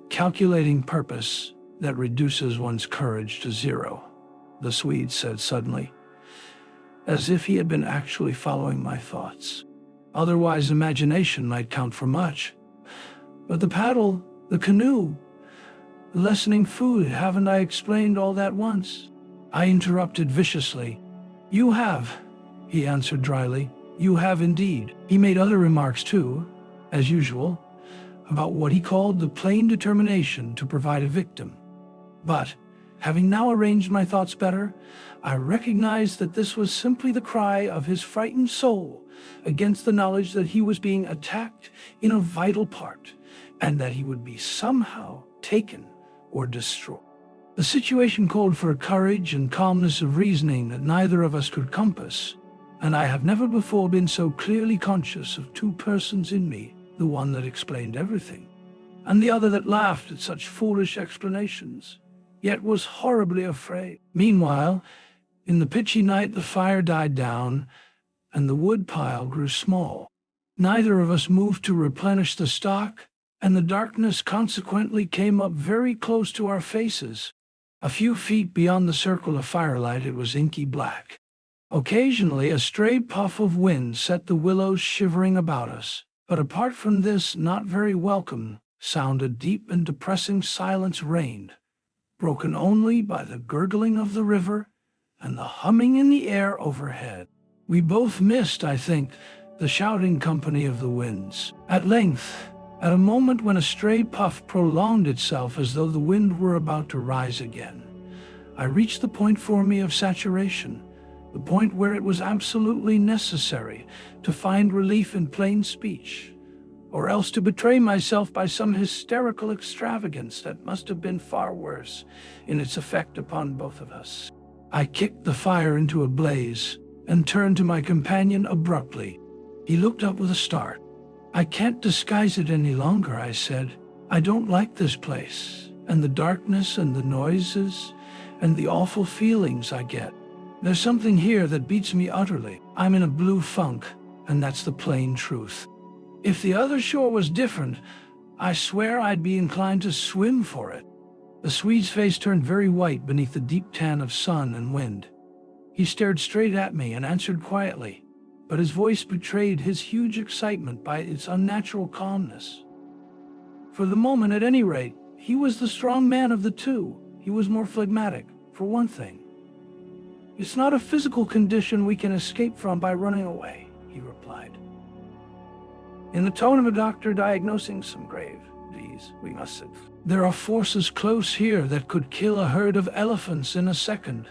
A: calculating purpose that reduces one's courage to zero, the Swede said suddenly, as if he had been actually following my thoughts. Otherwise, imagination might count for much. But the paddle, the canoe, the lessening food, haven't I explained all that once? I interrupted viciously. You have, he answered dryly. You have indeed. He made other remarks too, as usual, about what he called the plain determination to provide a victim. But, having now arranged my thoughts better, I recognized that this was simply the cry of his frightened soul against the knowledge that he was being attacked in a vital part, and that he would be somehow taken or destroyed. The situation called for a courage and calmness of reasoning that neither of us could compass, and I have never before been so clearly conscious of two persons in me, the one that explained everything, and the other that laughed at such foolish explanations, yet was horribly afraid. Meanwhile, in the pitchy night the fire died down, and the wood pile grew small. Neither of us moved to replenish the stock, and the darkness consequently came up very close to our faces. A few feet beyond the circle of firelight it was inky black. Occasionally a stray puff of wind set the willows shivering about us, but apart from this not very welcome sound, a deep and depressing silence reigned, broken only by the gurgling of the river and the humming in the air overhead. We both missed, I think, the shouting company of the winds. At length, at a moment when a stray puff prolonged itself as though the wind were about to rise again, I reached the point for me of saturation, the point where it was absolutely necessary to find relief in plain speech, or else to betray myself by some hysterical extravagance that must have been far worse in its effect upon both of us. I kicked the fire into a blaze and turned to my companion abruptly. He looked up with a start. I can't disguise it any longer, I said. I don't like this place, and the darkness and the noises and the awful feelings I get. There's something here that beats me utterly. I'm in a blue funk, and that's the plain truth. If the other shore was different, I swear I'd be inclined to swim for it. The Swede's face turned very white beneath the deep tan of sun and wind. He stared straight at me and answered quietly, but his voice betrayed his huge excitement by its unnatural calmness. For the moment, at any rate, he was the strong man of the two. He was more phlegmatic, for one thing. It's not a physical condition we can escape from by running away, he replied, in the tone of a doctor diagnosing some grave disease. We must have. There are forces close here that could kill a herd of elephants in a second,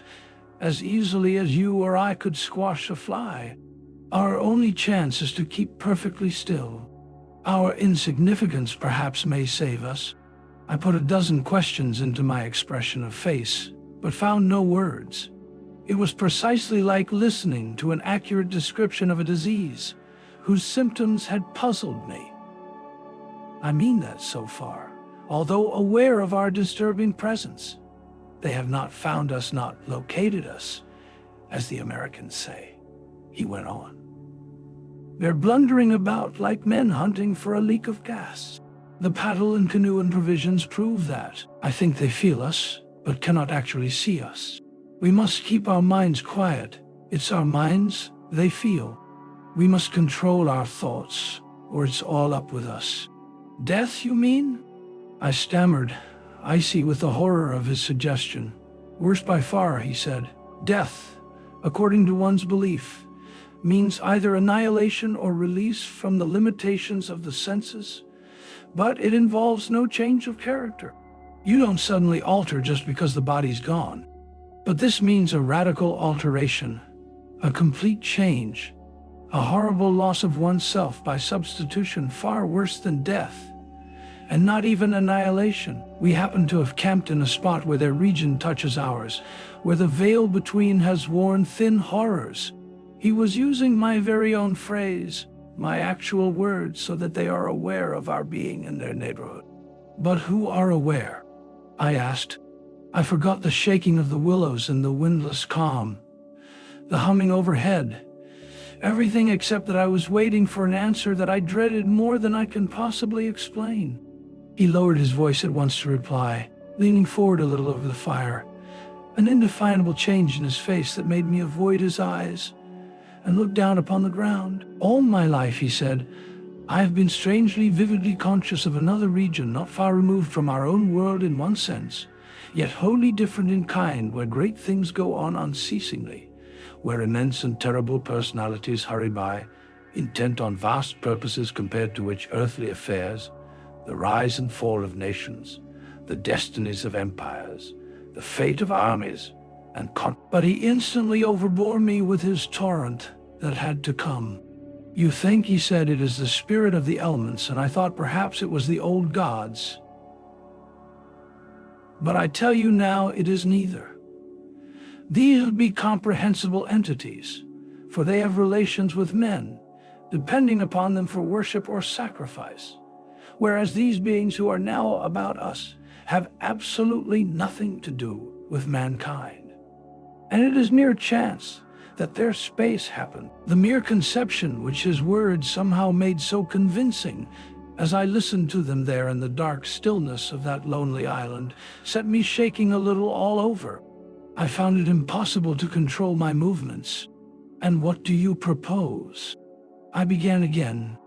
A: as easily as you or I could squash a fly. Our only chance is to keep perfectly still. Our insignificance perhaps may save us. I put a dozen questions into my expression of face, but found no words. It was precisely like listening to an accurate description of a disease whose symptoms had puzzled me. I mean that so far, although aware of our disturbing presence. They have not found us, not located us, as the Americans say, he went on. They're blundering about like men hunting for a leak of gas. The paddle and canoe and provisions prove that. I think they feel us, but cannot actually see us. We must keep our minds quiet. It's our minds they feel. We must control our thoughts, or it's all up with us. Death, you mean? I stammered, icy with the horror of his suggestion. Worse by far, he said. Death, according to one's belief, means either annihilation or release from the limitations of the senses, but it involves no change of character. You don't suddenly alter just because the body's gone. But this means a radical alteration, a complete change, a horrible loss of oneself by substitution far worse than death. And not even annihilation. We happen to have camped in a spot where their region touches ours, where the veil between has worn thin horrors. He was using my very own phrase, my actual words, so that they are aware of our being in their neighborhood. But who are aware? I asked. I forgot the shaking of the willows and the windless calm, the humming overhead, everything except that I was waiting for an answer that I dreaded more than I can possibly explain. He lowered his voice at once to reply, leaning forward a little over the fire, an indefinable change in his face that made me avoid his eyes and look down upon the ground. All my life, he said, I have been strangely, vividly conscious of another region not far removed from our own world in one sense, yet wholly different in kind, where great things go on unceasingly, where immense and terrible personalities hurry by, intent on vast purposes compared to which earthly affairs, the rise and fall of nations, the destinies of empires, the fate of armies, but he instantly overbore me with his torrent that had to come. You think, he said, it is the spirit of the elements, and I thought perhaps it was the old gods. But I tell you now, it is neither. These would be comprehensible entities, for they have relations with men, depending upon them for worship or sacrifice, whereas these beings who are now about us have absolutely nothing to do with mankind. And it is mere chance that their space happened. The mere conception which his words somehow made so convincing as I listened to them there in the dark stillness of that lonely island set me shaking a little all over. I found it impossible to control my movements. And what do you propose? I began again.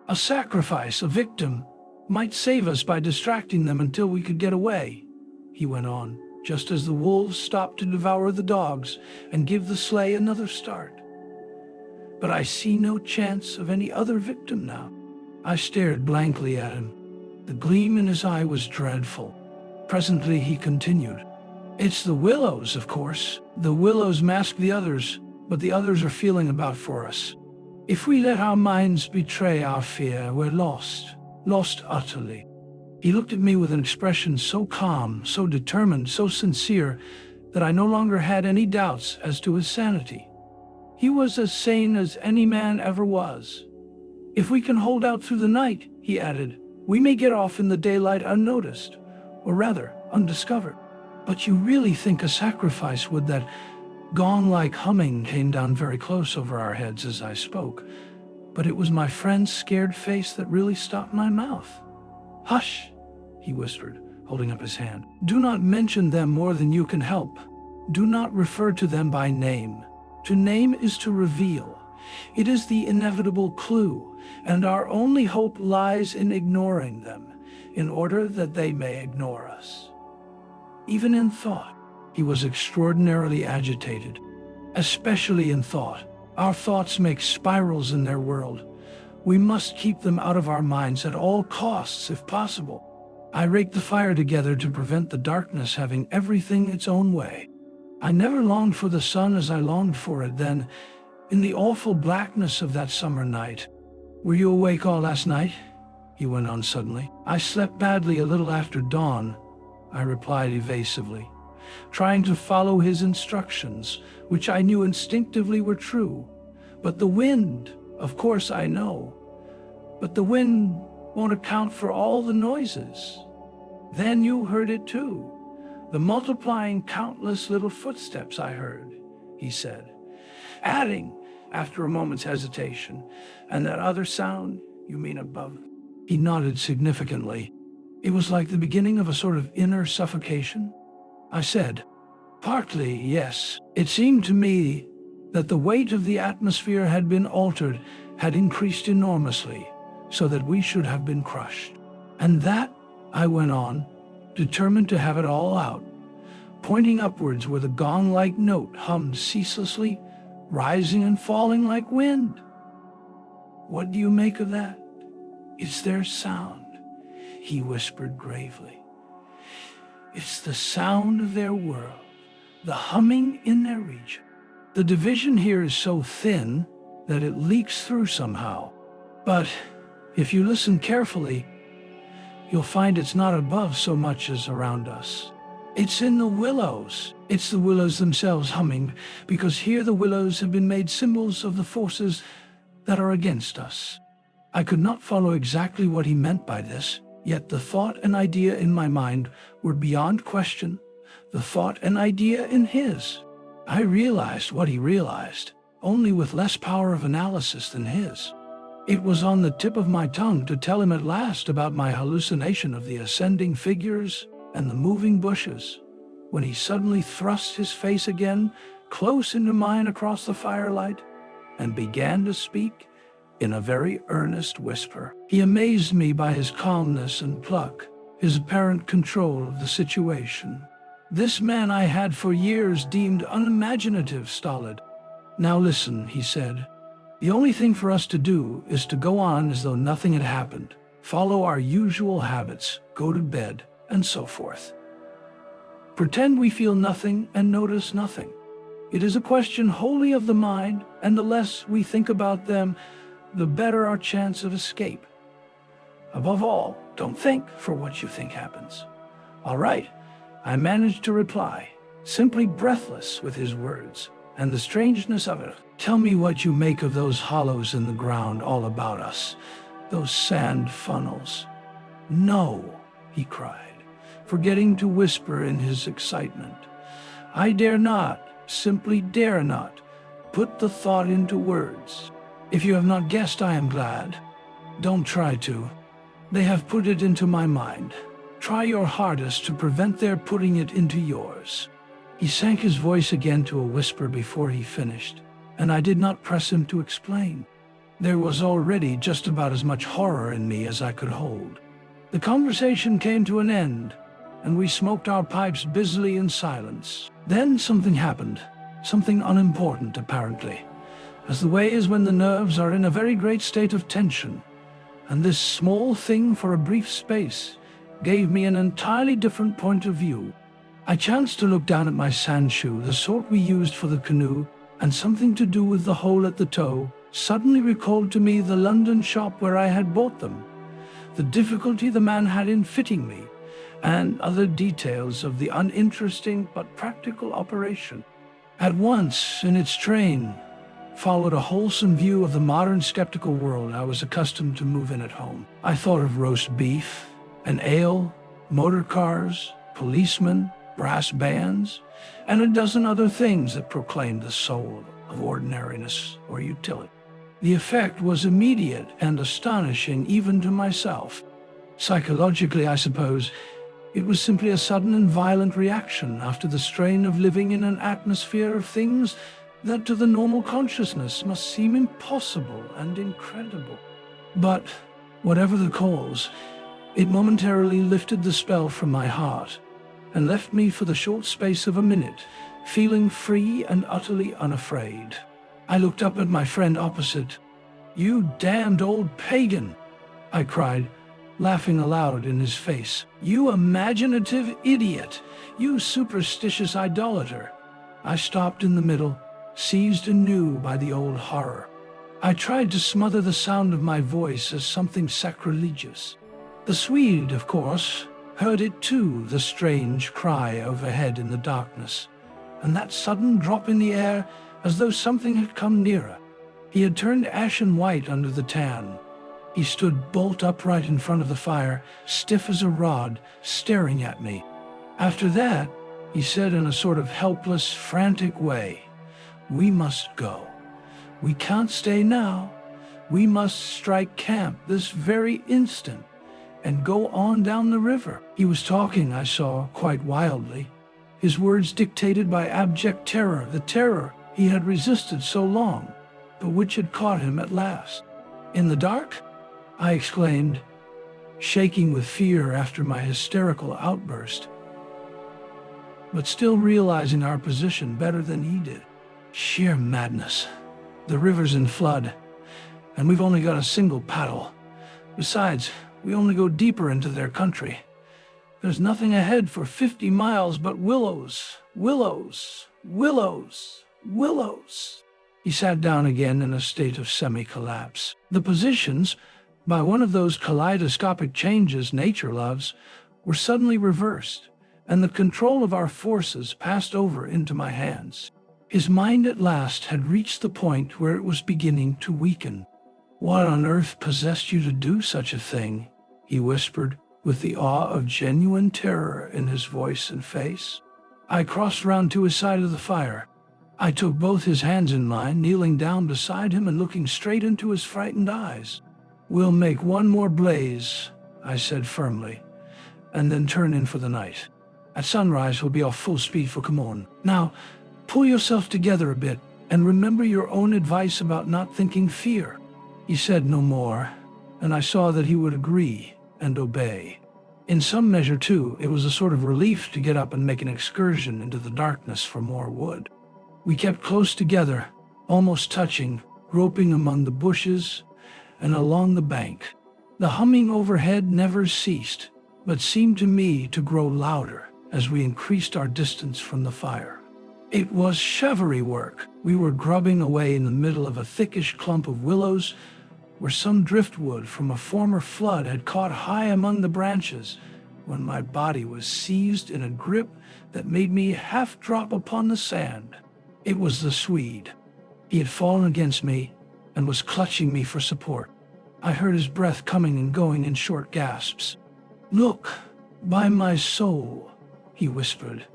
A: A sacrifice, a victim, might save us by distracting them until we could get away, he went on, just as the wolves stopped to devour the dogs and give the sleigh another start. But I see no chance of any other victim now. I stared blankly at him. The gleam in his eye was dreadful. Presently he continued. It's the willows, of course. The willows mask the others, but the others are feeling about for us. If we let our minds betray our fear, we're lost utterly. He looked at me with an expression so calm, so determined, so sincere, that I no longer had any doubts as to his sanity. He was as sane as any man ever was. If we can hold out through the night, he added, we may get off in the daylight unnoticed, or rather, undiscovered. But you really think a sacrifice would? That gong-like humming came down very close over our heads as I spoke, but it was my friend's scared face that really stopped my mouth. Hush, he whispered, holding up his hand. Do not mention them more than you can help. Do not refer to them by name. To name is to reveal. It is the inevitable clue, and our only hope lies in ignoring them, in order that they may ignore us. Even in thought, he was extraordinarily agitated. Especially in thought. Our thoughts make spirals in their world. We must keep them out of our minds at all costs, if possible. I raked the fire together to prevent the darkness having everything its own way. I never longed for the sun as I longed for it then, in the awful blackness of that summer night. Were you awake all last night? He went on suddenly. I slept badly a little after dawn, I replied evasively, trying to follow his instructions, which I knew instinctively were true. But the wind, of course I know, but the wind won't account for all the noises. Then you heard it too, the multiplying countless little footsteps I heard, he said, adding, after a moment's hesitation, and that other sound, you mean above? He nodded significantly. It was like the beginning of a sort of inner suffocation. I said, partly, yes. It seemed to me that the weight of the atmosphere had been altered, had increased enormously, so that we should have been crushed. And that, I went on, determined to have it all out, pointing upwards where the gong-like note hummed ceaselessly, rising and falling like wind. "What do you make of that?" "It's their sound," he whispered gravely. "It's the sound of their world, the humming in their region. The division here is so thin that it leaks through somehow. But if you listen carefully, you'll find it's not above so much as around us. It's in the willows. It's the willows themselves humming, because here the willows have been made symbols of the forces that are against us." I could not follow exactly what he meant by this, yet the thought and idea in my mind were beyond question, the thought and idea in his. I realized what he realized, only with less power of analysis than his. It was on the tip of my tongue to tell him at last about my hallucination of the ascending figures and the moving bushes, when he suddenly thrust his face again close into mine across the firelight and began to speak in a very earnest whisper. He amazed me by his calmness and pluck, his apparent control of the situation. This man I had for years deemed unimaginative, stolid. "Now listen," he said. "The only thing for us to do is to go on as though nothing had happened, follow our usual habits, go to bed, and so forth. Pretend we feel nothing and notice nothing. It is a question wholly of the mind, and the less we think about them, the better our chance of escape. Above all, don't think for what you think happens." "All right," I managed to reply, simply breathless with his words and the strangeness of it. "Tell me what you make of those hollows in the ground all about us, those sand funnels." "No," he cried, forgetting to whisper in his excitement. "I dare not, simply dare not, put the thought into words. If you have not guessed, I am glad. Don't try to. They have put it into my mind. Try your hardest to prevent their putting it into yours." He sank his voice again to a whisper before he finished, and I did not press him to explain. There was already just about as much horror in me as I could hold. The conversation came to an end, and we smoked our pipes busily in silence. Then something happened, something unimportant apparently, as the way is when the nerves are in a very great state of tension, and this small thing for a brief space gave me an entirely different point of view. I chanced to look down at my sand shoe, the sort we used for the canoe, and something to do with the hole at the toe suddenly recalled to me the London shop where I had bought them, the difficulty the man had in fitting me, and other details of the uninteresting but practical operation. At once, in its train, followed a wholesome view of the modern skeptical world I was accustomed to move in at home. I thought of roast beef, an ale, motor cars, policemen, brass bands, and a dozen other things that proclaimed the soul of ordinariness or utility. The effect was immediate and astonishing even to myself. Psychologically, I suppose, it was simply a sudden and violent reaction after the strain of living in an atmosphere of things that to the normal consciousness must seem impossible and incredible. But, whatever the cause, it momentarily lifted the spell from my heart and left me for the short space of a minute, feeling free and utterly unafraid. I looked up at my friend opposite. "You damned old pagan!" I cried, laughing aloud in his face. "You imaginative idiot! You superstitious idolater!" I stopped in the middle, seized anew by the old horror. I tried to smother the sound of my voice as something sacrilegious. The Swede, of course, heard it too, the strange cry overhead in the darkness, and that sudden drop in the air as though something had come nearer. He had turned ashen white under the tan. He stood bolt upright in front of the fire, stiff as a rod, staring at me. After that, he said in a sort of helpless, frantic way, "We must go. We can't stay now. We must strike camp this very instant and go on down the river." He was talking, I saw, quite wildly, his words dictated by abject terror, the terror he had resisted so long, but which had caught him at last. "In the dark?" I exclaimed, shaking with fear after my hysterical outburst. but still realizing our position better than he did. Sheer madness. The river's in flood, and we've only got a single paddle. Besides, we only go deeper into their country. There's nothing ahead for 50 miles but willows, willows, willows, willows. He sat down again in a state of semi-collapse. The positions, by one of those kaleidoscopic changes nature loves, were suddenly reversed, and the control of our forces passed over into my hands. His mind at last had reached the point where it was beginning to weaken. "What on earth possessed you to do such a thing?" he whispered, with the awe of genuine terror in his voice and face. I crossed round to his side of the fire. I took both his hands in mine, kneeling down beside him and looking straight into his frightened eyes. "We'll make one more blaze," I said firmly, "and then turn in for the night. At sunrise we'll be off full speed for Camon. Now, pull yourself together a bit, and remember your own advice about not thinking fear." He said no more, and I saw that he would agree and obey. In some measure, too, it was a sort of relief to get up and make an excursion into the darkness for more wood. We kept close together, almost touching, groping among the bushes and along the bank. The humming overhead never ceased, but seemed to me to grow louder as we increased our distance from the fire. It was shrubbery work. We were grubbing away in the middle of a thickish clump of willows where some driftwood from a former flood had caught high among the branches, when my body was seized in a grip that made me half drop upon the sand. It was the Swede. He had fallen against me and was clutching me for support. I heard his breath coming and going in short gasps. "Look, by my soul," he whispered,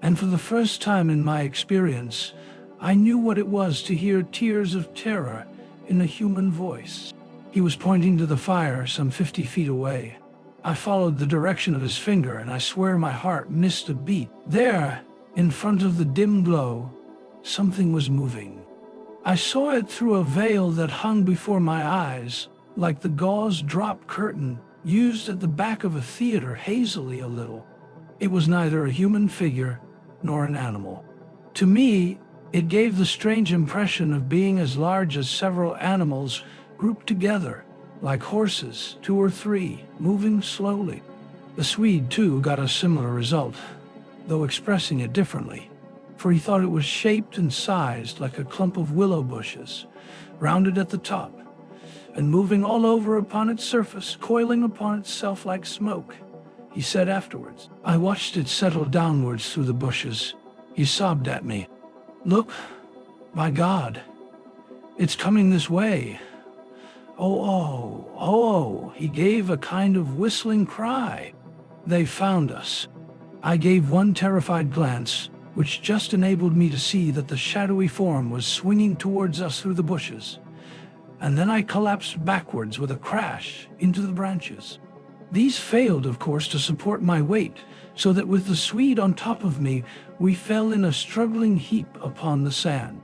A: and for the first time in my experience, I knew what it was to hear tears of terror in a human voice. He was pointing to the fire some 50 feet away. I followed the direction of his finger, and I swear my heart missed a beat. There, in front of the dim glow, something was moving. I saw it through a veil that hung before my eyes, like the gauze drop curtain used at the back of a theater, hazily a little. It was neither a human figure nor an animal. To me, it gave the strange impression of being as large as several animals grouped together, like horses, 2 or 3, moving slowly. The Swede, too, got a similar result, though expressing it differently, for he thought it was shaped and sized like a clump of willow bushes, rounded at the top, and moving all over upon its surface, coiling upon itself like smoke, he said afterwards. I watched it settle downwards through the bushes. He sobbed at me. "Look, by God, it's coming this way. Oh, oh, oh," he gave a kind of whistling cry. "They found us." I gave one terrified glance, which just enabled me to see that the shadowy form was swinging towards us through the bushes, and then I collapsed backwards with a crash into the branches. These failed, of course, to support my weight, so that with the Swede on top of me, we fell in a struggling heap upon the sand.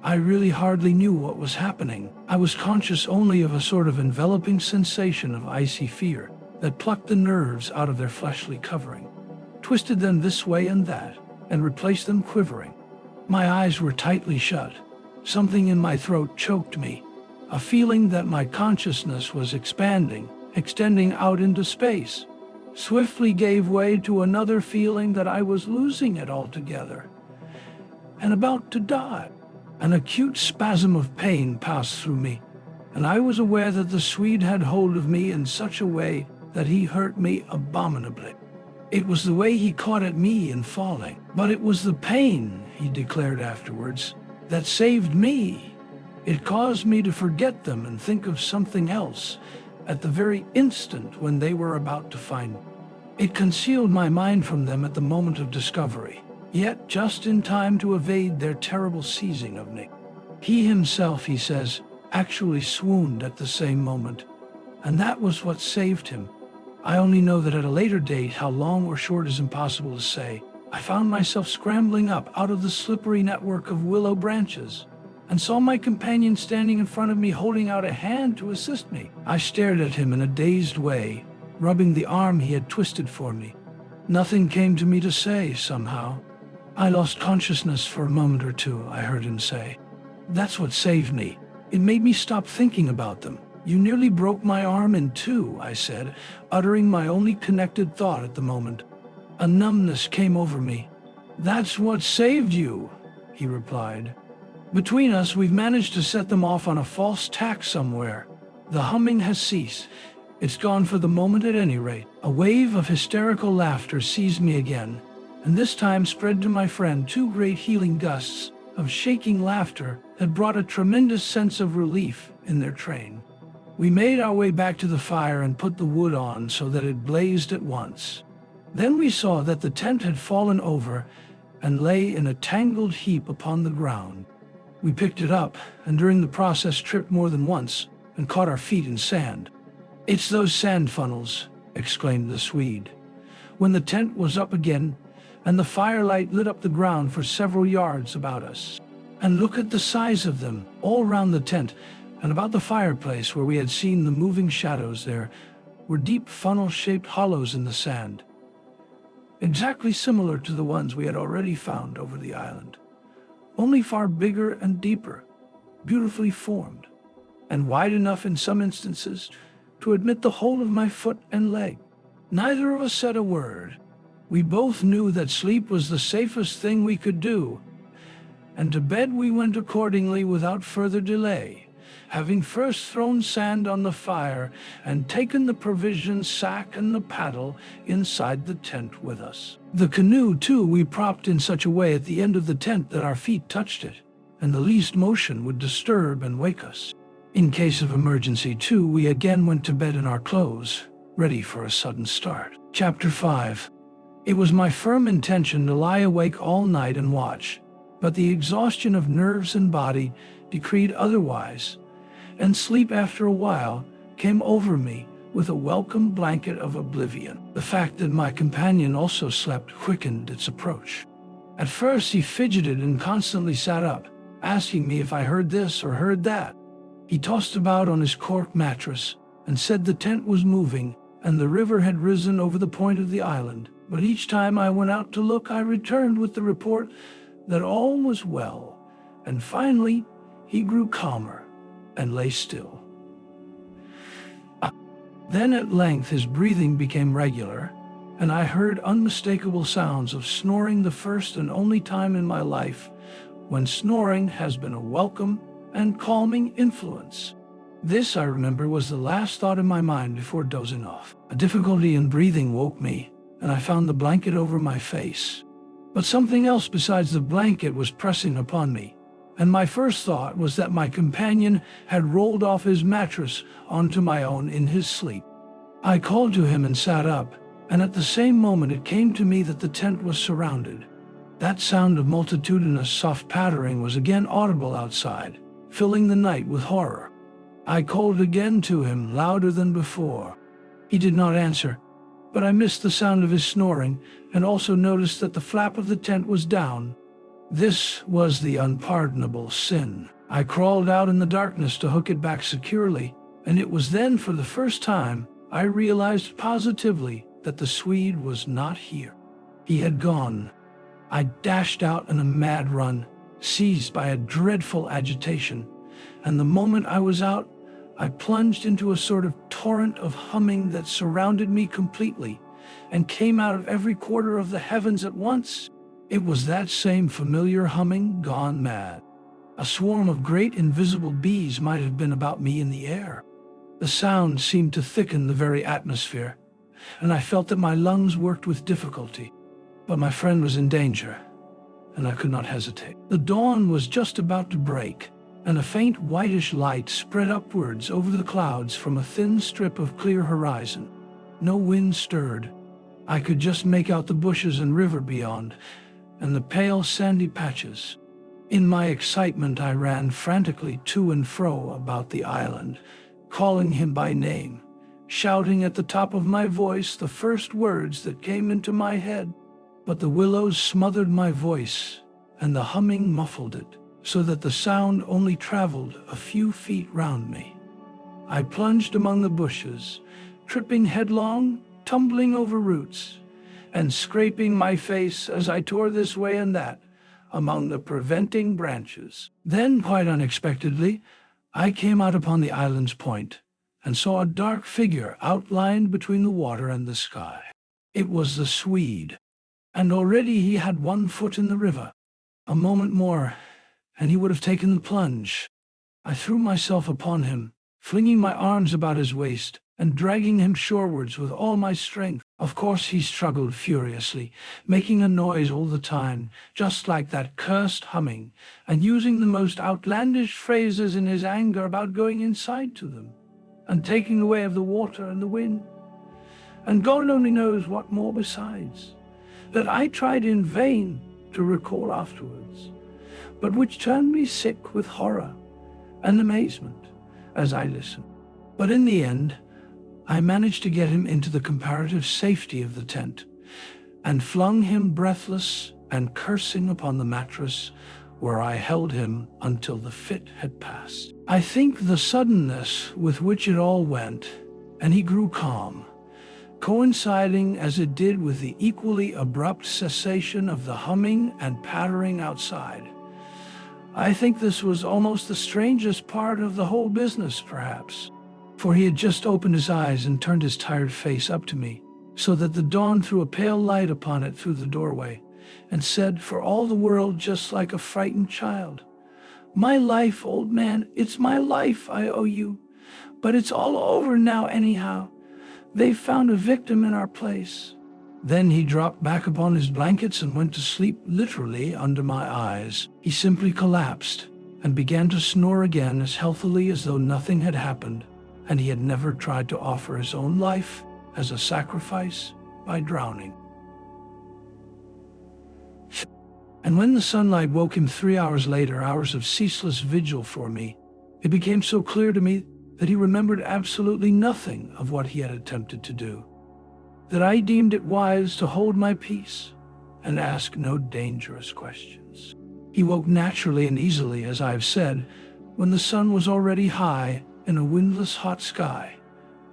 A: I really hardly knew what was happening. I was conscious only of a sort of enveloping sensation of icy fear that plucked the nerves out of their fleshly covering, twisted them this way and that, and replaced them quivering. My eyes were tightly shut. Something in my throat choked me, a feeling that my consciousness was expanding, extending out into space, swiftly gave way to another feeling that I was losing it altogether and about to die. An acute spasm of pain passed through me, and I was aware that the Swede had hold of me in such a way that he hurt me abominably. It was the way he caught at me in falling, but it was the pain, he declared afterwards, that saved me. It caused me to forget them and think of something else at the very instant when they were about to find me. It concealed my mind from them at the moment of discovery, yet just in time to evade their terrible seizing of me. He himself, he says, actually swooned at the same moment, and that was what saved him. I only know that at a later date, how long or short is impossible to say, I found myself scrambling up out of the slippery network of willow branches, and saw my companion standing in front of me holding out a hand to assist me. I stared at him in a dazed way, rubbing the arm he had twisted for me. Nothing came to me to say, somehow. I lost consciousness for a moment or two, I heard him say. That's what saved me. It made me stop thinking about them. You nearly broke my arm in two, I said, uttering my only connected thought at the moment. A numbness came over me. That's what saved you, he replied. Between us, we've managed to set them off on a false tack somewhere. The humming has ceased. It's gone for the moment at any rate. A wave of hysterical laughter seized me again, and this time spread to my friend two great healing gusts of shaking laughter that brought a tremendous sense of relief in their train. We made our way back to the fire and put the wood on so that it blazed at once. Then we saw that the tent had fallen over and lay in a tangled heap upon the ground. We picked it up, and during the process tripped more than once and caught our feet in sand. It's those sand funnels, exclaimed the Swede. When the tent was up again, and the firelight lit up the ground for several yards about us. And look at the size of them, all round the tent, and about the fireplace where we had seen the moving shadows there, were deep funnel-shaped hollows in the sand, exactly similar to the ones we had already found over the island, only far bigger and deeper, beautifully formed, and wide enough in some instances to admit the whole of my foot and leg. Neither of us said a word. We both knew that sleep was the safest thing we could do, and to bed we went accordingly without further delay, having first thrown sand on the fire and taken the provision sack and the paddle inside the tent with us. The canoe, too, we propped in such a way at the end of the tent that our feet touched it, and the least motion would disturb and wake us. In case of emergency, too, we again went to bed in our clothes, ready for a sudden start. Chapter 5. It was my firm intention to lie awake all night and watch, but the exhaustion of nerves and body decreed otherwise, and sleep after a while came over me with a welcome blanket of oblivion. The fact that my companion also slept quickened its approach. At first he fidgeted and constantly sat up, asking me if I heard this or heard that. He tossed about on his cork mattress and said the tent was moving and the river had risen over the point of the island. But each time I went out to look, I returned with the report that all was well, and finally he grew calmer and lay still. Then at length his breathing became regular, and I heard unmistakable sounds of snoring, the first and only time in my life when snoring has been a welcome and calming influence. This, I remember, was the last thought in my mind before dozing off. A difficulty in breathing woke me, and I found the blanket over my face. But something else besides the blanket was pressing upon me, and my first thought was that my companion had rolled off his mattress onto my own in his sleep. I called to him and sat up, and at the same moment it came to me that the tent was surrounded. That sound of multitudinous soft pattering was again audible outside, filling the night with horror. I called again to him, louder than before. He did not answer, but I missed the sound of his snoring, and also noticed that the flap of the tent was down. This was the unpardonable sin. I crawled out in the darkness to hook it back securely, and it was then, for the first time, I realized positively that the Swede was not here. He had gone. I dashed out in a mad run, seized by a dreadful agitation, and the moment I was out, I plunged into a sort of torrent of humming that surrounded me completely and came out of every quarter of the heavens at once. It was that same familiar humming gone mad. A swarm of great invisible bees might have been about me in the air. The sound seemed to thicken the very atmosphere, and I felt that my lungs worked with difficulty. But my friend was in danger, and I could not hesitate. The dawn was just about to break, and a faint whitish light spread upwards over the clouds from a thin strip of clear horizon. No wind stirred. I could just make out the bushes and river beyond, and the pale sandy patches. In my excitement, I ran frantically to and fro about the island, calling him by name, shouting at the top of my voice the first words that came into my head. But the willows smothered my voice, and the humming muffled it, so that the sound only traveled a few feet round me. I plunged among the bushes, tripping headlong, tumbling over roots, and scraping my face as I tore this way and that among the preventing branches. Then, quite unexpectedly, I came out upon the island's point and saw a dark figure outlined between the water and the sky. It was the Swede, and already he had one foot in the river. A moment more, and he would have taken the plunge. I threw myself upon him, flinging my arms about his waist and dragging him shorewards with all my strength. Of course he struggled furiously, making a noise all the time, just like that cursed humming, and using the most outlandish phrases in his anger about going inside to them, and taking away of the water and the wind, and God only knows what more besides, that I tried in vain to recall afterwards, but which turned me sick with horror and amazement as I listened. But in the end, I managed to get him into the comparative safety of the tent, and flung him breathless and cursing upon the mattress, where I held him until the fit had passed. I think the suddenness with which it all went, and he grew calm, coinciding as it did with the equally abrupt cessation of the humming and pattering outside. I think this was almost the strangest part of the whole business, perhaps, for he had just opened his eyes and turned his tired face up to me, so that the dawn threw a pale light upon it through the doorway, and said, for all the world just like a frightened child, "My life, old man, it's my life I owe you, but it's all over now anyhow. They've found a victim in our place." Then he dropped back upon his blankets and went to sleep literally under my eyes. He simply collapsed and began to snore again as healthily as though nothing had happened, and he had never tried to offer his own life as a sacrifice by drowning. And when the sunlight woke him 3 hours later, hours of ceaseless vigil for me, it became so clear to me that he remembered absolutely nothing of what he had attempted to do, that I deemed it wise to hold my peace and ask no dangerous questions. He woke naturally and easily, as I have said, when the sun was already high in a windless hot sky,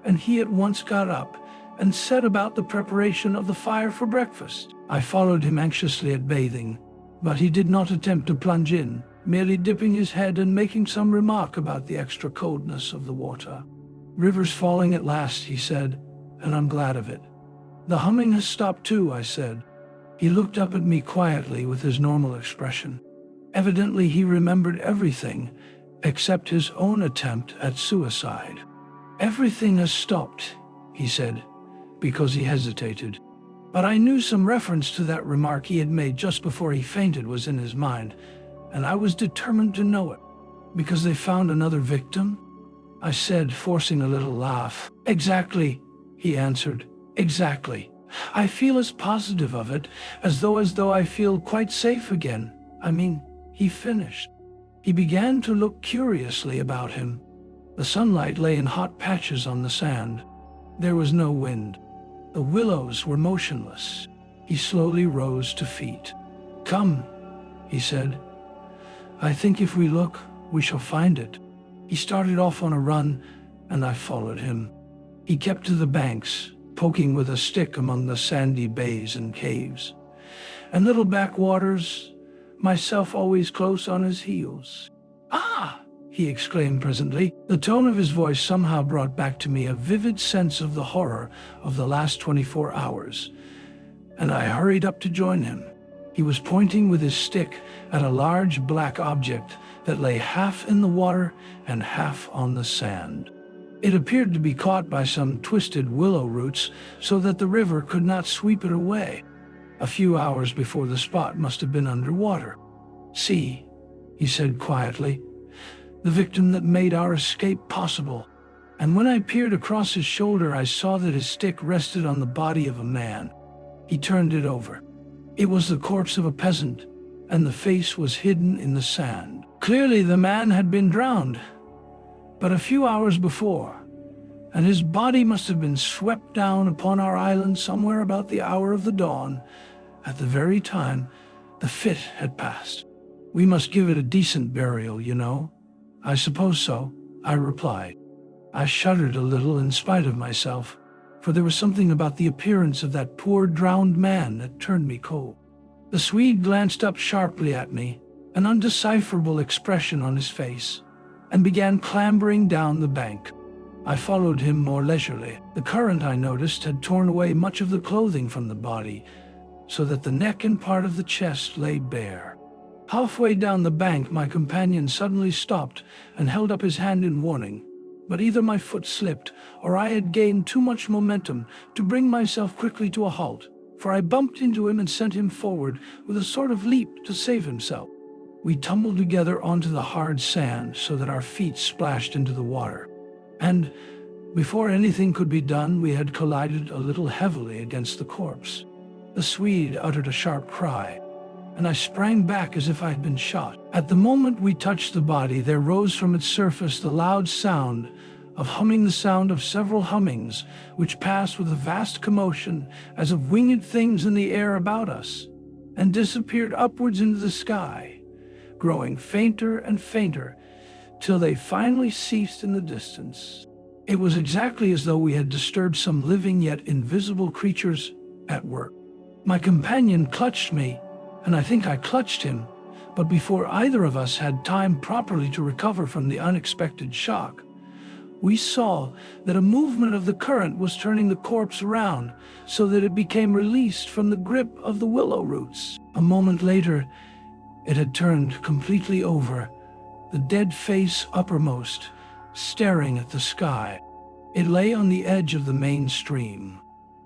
A: and he at once got up and set about the preparation of the fire for breakfast. I followed him anxiously at bathing, but he did not attempt to plunge in, merely dipping his head and making some remark about the extra coldness of the water. "River's falling at last," he said, "and I'm glad of it." "The humming has stopped too," I said. He looked up at me quietly with his normal expression. Evidently he remembered everything except his own attempt at suicide. "Everything has stopped," he said, because he hesitated. But I knew some reference to that remark he had made just before he fainted was in his mind, and I was determined to know it. "Because they found another victim?" I said, forcing a little laugh. "Exactly," he answered. "Exactly. I feel as positive of it as though I feel quite safe again. I mean," he finished. He began to look curiously about him. The sunlight lay in hot patches on the sand. There was no wind. The willows were motionless. He slowly rose to feet. "Come," he said. "I think if we look, we shall find it." He started off on a run, and I followed him. He kept to the banks, poking with a stick among the sandy bays and caves, and little backwaters, myself always close on his heels. "Ah!" he exclaimed presently. The tone of his voice somehow brought back to me a vivid sense of the horror of the last 24 hours, and I hurried up to join him. He was pointing with his stick at a large black object that lay half in the water and half on the sand. It appeared to be caught by some twisted willow roots so that the river could not sweep it away. A few hours before, the spot must have been underwater. "See," he said quietly, "the victim that made our escape possible." And when I peered across his shoulder, I saw that his stick rested on the body of a man. He turned it over. It was the corpse of a peasant, and the face was hidden in the sand. Clearly the man had been drowned, but a few hours before, and his body must have been swept down upon our island somewhere about the hour of the dawn, at the very time the fit had passed. "We must give it a decent burial, you know." "I suppose so," I replied. I shuddered a little in spite of myself, for there was something about the appearance of that poor drowned man that turned me cold. The Swede glanced up sharply at me, an undecipherable expression on his face, and began clambering down the bank. I followed him more leisurely. The current, I noticed, had torn away much of the clothing from the body, so that the neck and part of the chest lay bare. Halfway down the bank, my companion suddenly stopped and held up his hand in warning, but either my foot slipped or I had gained too much momentum to bring myself quickly to a halt, for I bumped into him and sent him forward with a sort of leap to save himself. We tumbled together onto the hard sand so that our feet splashed into the water, and before anything could be done, we had collided a little heavily against the corpse. The Swede uttered a sharp cry, and I sprang back as if I had been shot. At the moment we touched the body, there rose from its surface the loud sound of humming, the sound of several hummings, which passed with a vast commotion as of winged things in the air about us, and disappeared upwards into the sky, growing fainter and fainter, till they finally ceased in the distance. It was exactly as though we had disturbed some living yet invisible creatures at work. My companion clutched me, and I think I clutched him, but before either of us had time properly to recover from the unexpected shock, we saw that a movement of the current was turning the corpse around so that it became released from the grip of the willow roots. A moment later, it had turned completely over, the dead face uppermost, staring at the sky. It lay on the edge of the main stream.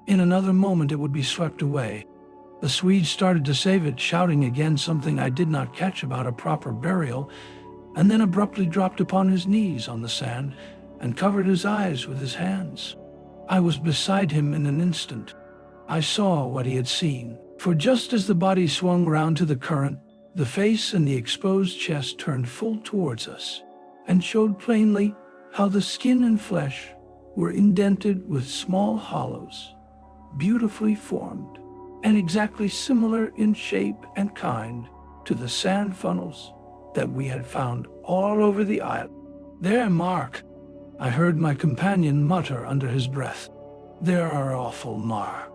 A: In another moment it would be swept away. The Swede started to save it, shouting again something I did not catch about a proper burial, and then abruptly dropped upon his knees on the sand and covered his eyes with his hands. I was beside him in an instant. I saw what he had seen, for just as the body swung round to the current, the face and the exposed chest turned full towards us, and showed plainly how the skin and flesh were indented with small hollows, beautifully formed, and exactly similar in shape and kind to the sand funnels that we had found all over the island. "There, Mark," I heard my companion mutter under his breath. "There are awful, Mark."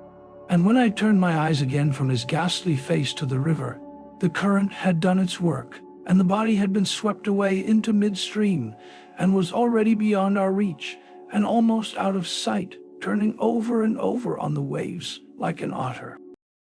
A: And when I turned my eyes again from his ghastly face to the river, the current had done its work, and the body had been swept away into midstream and was already beyond our reach and almost out of sight, turning over and over on the waves like an otter.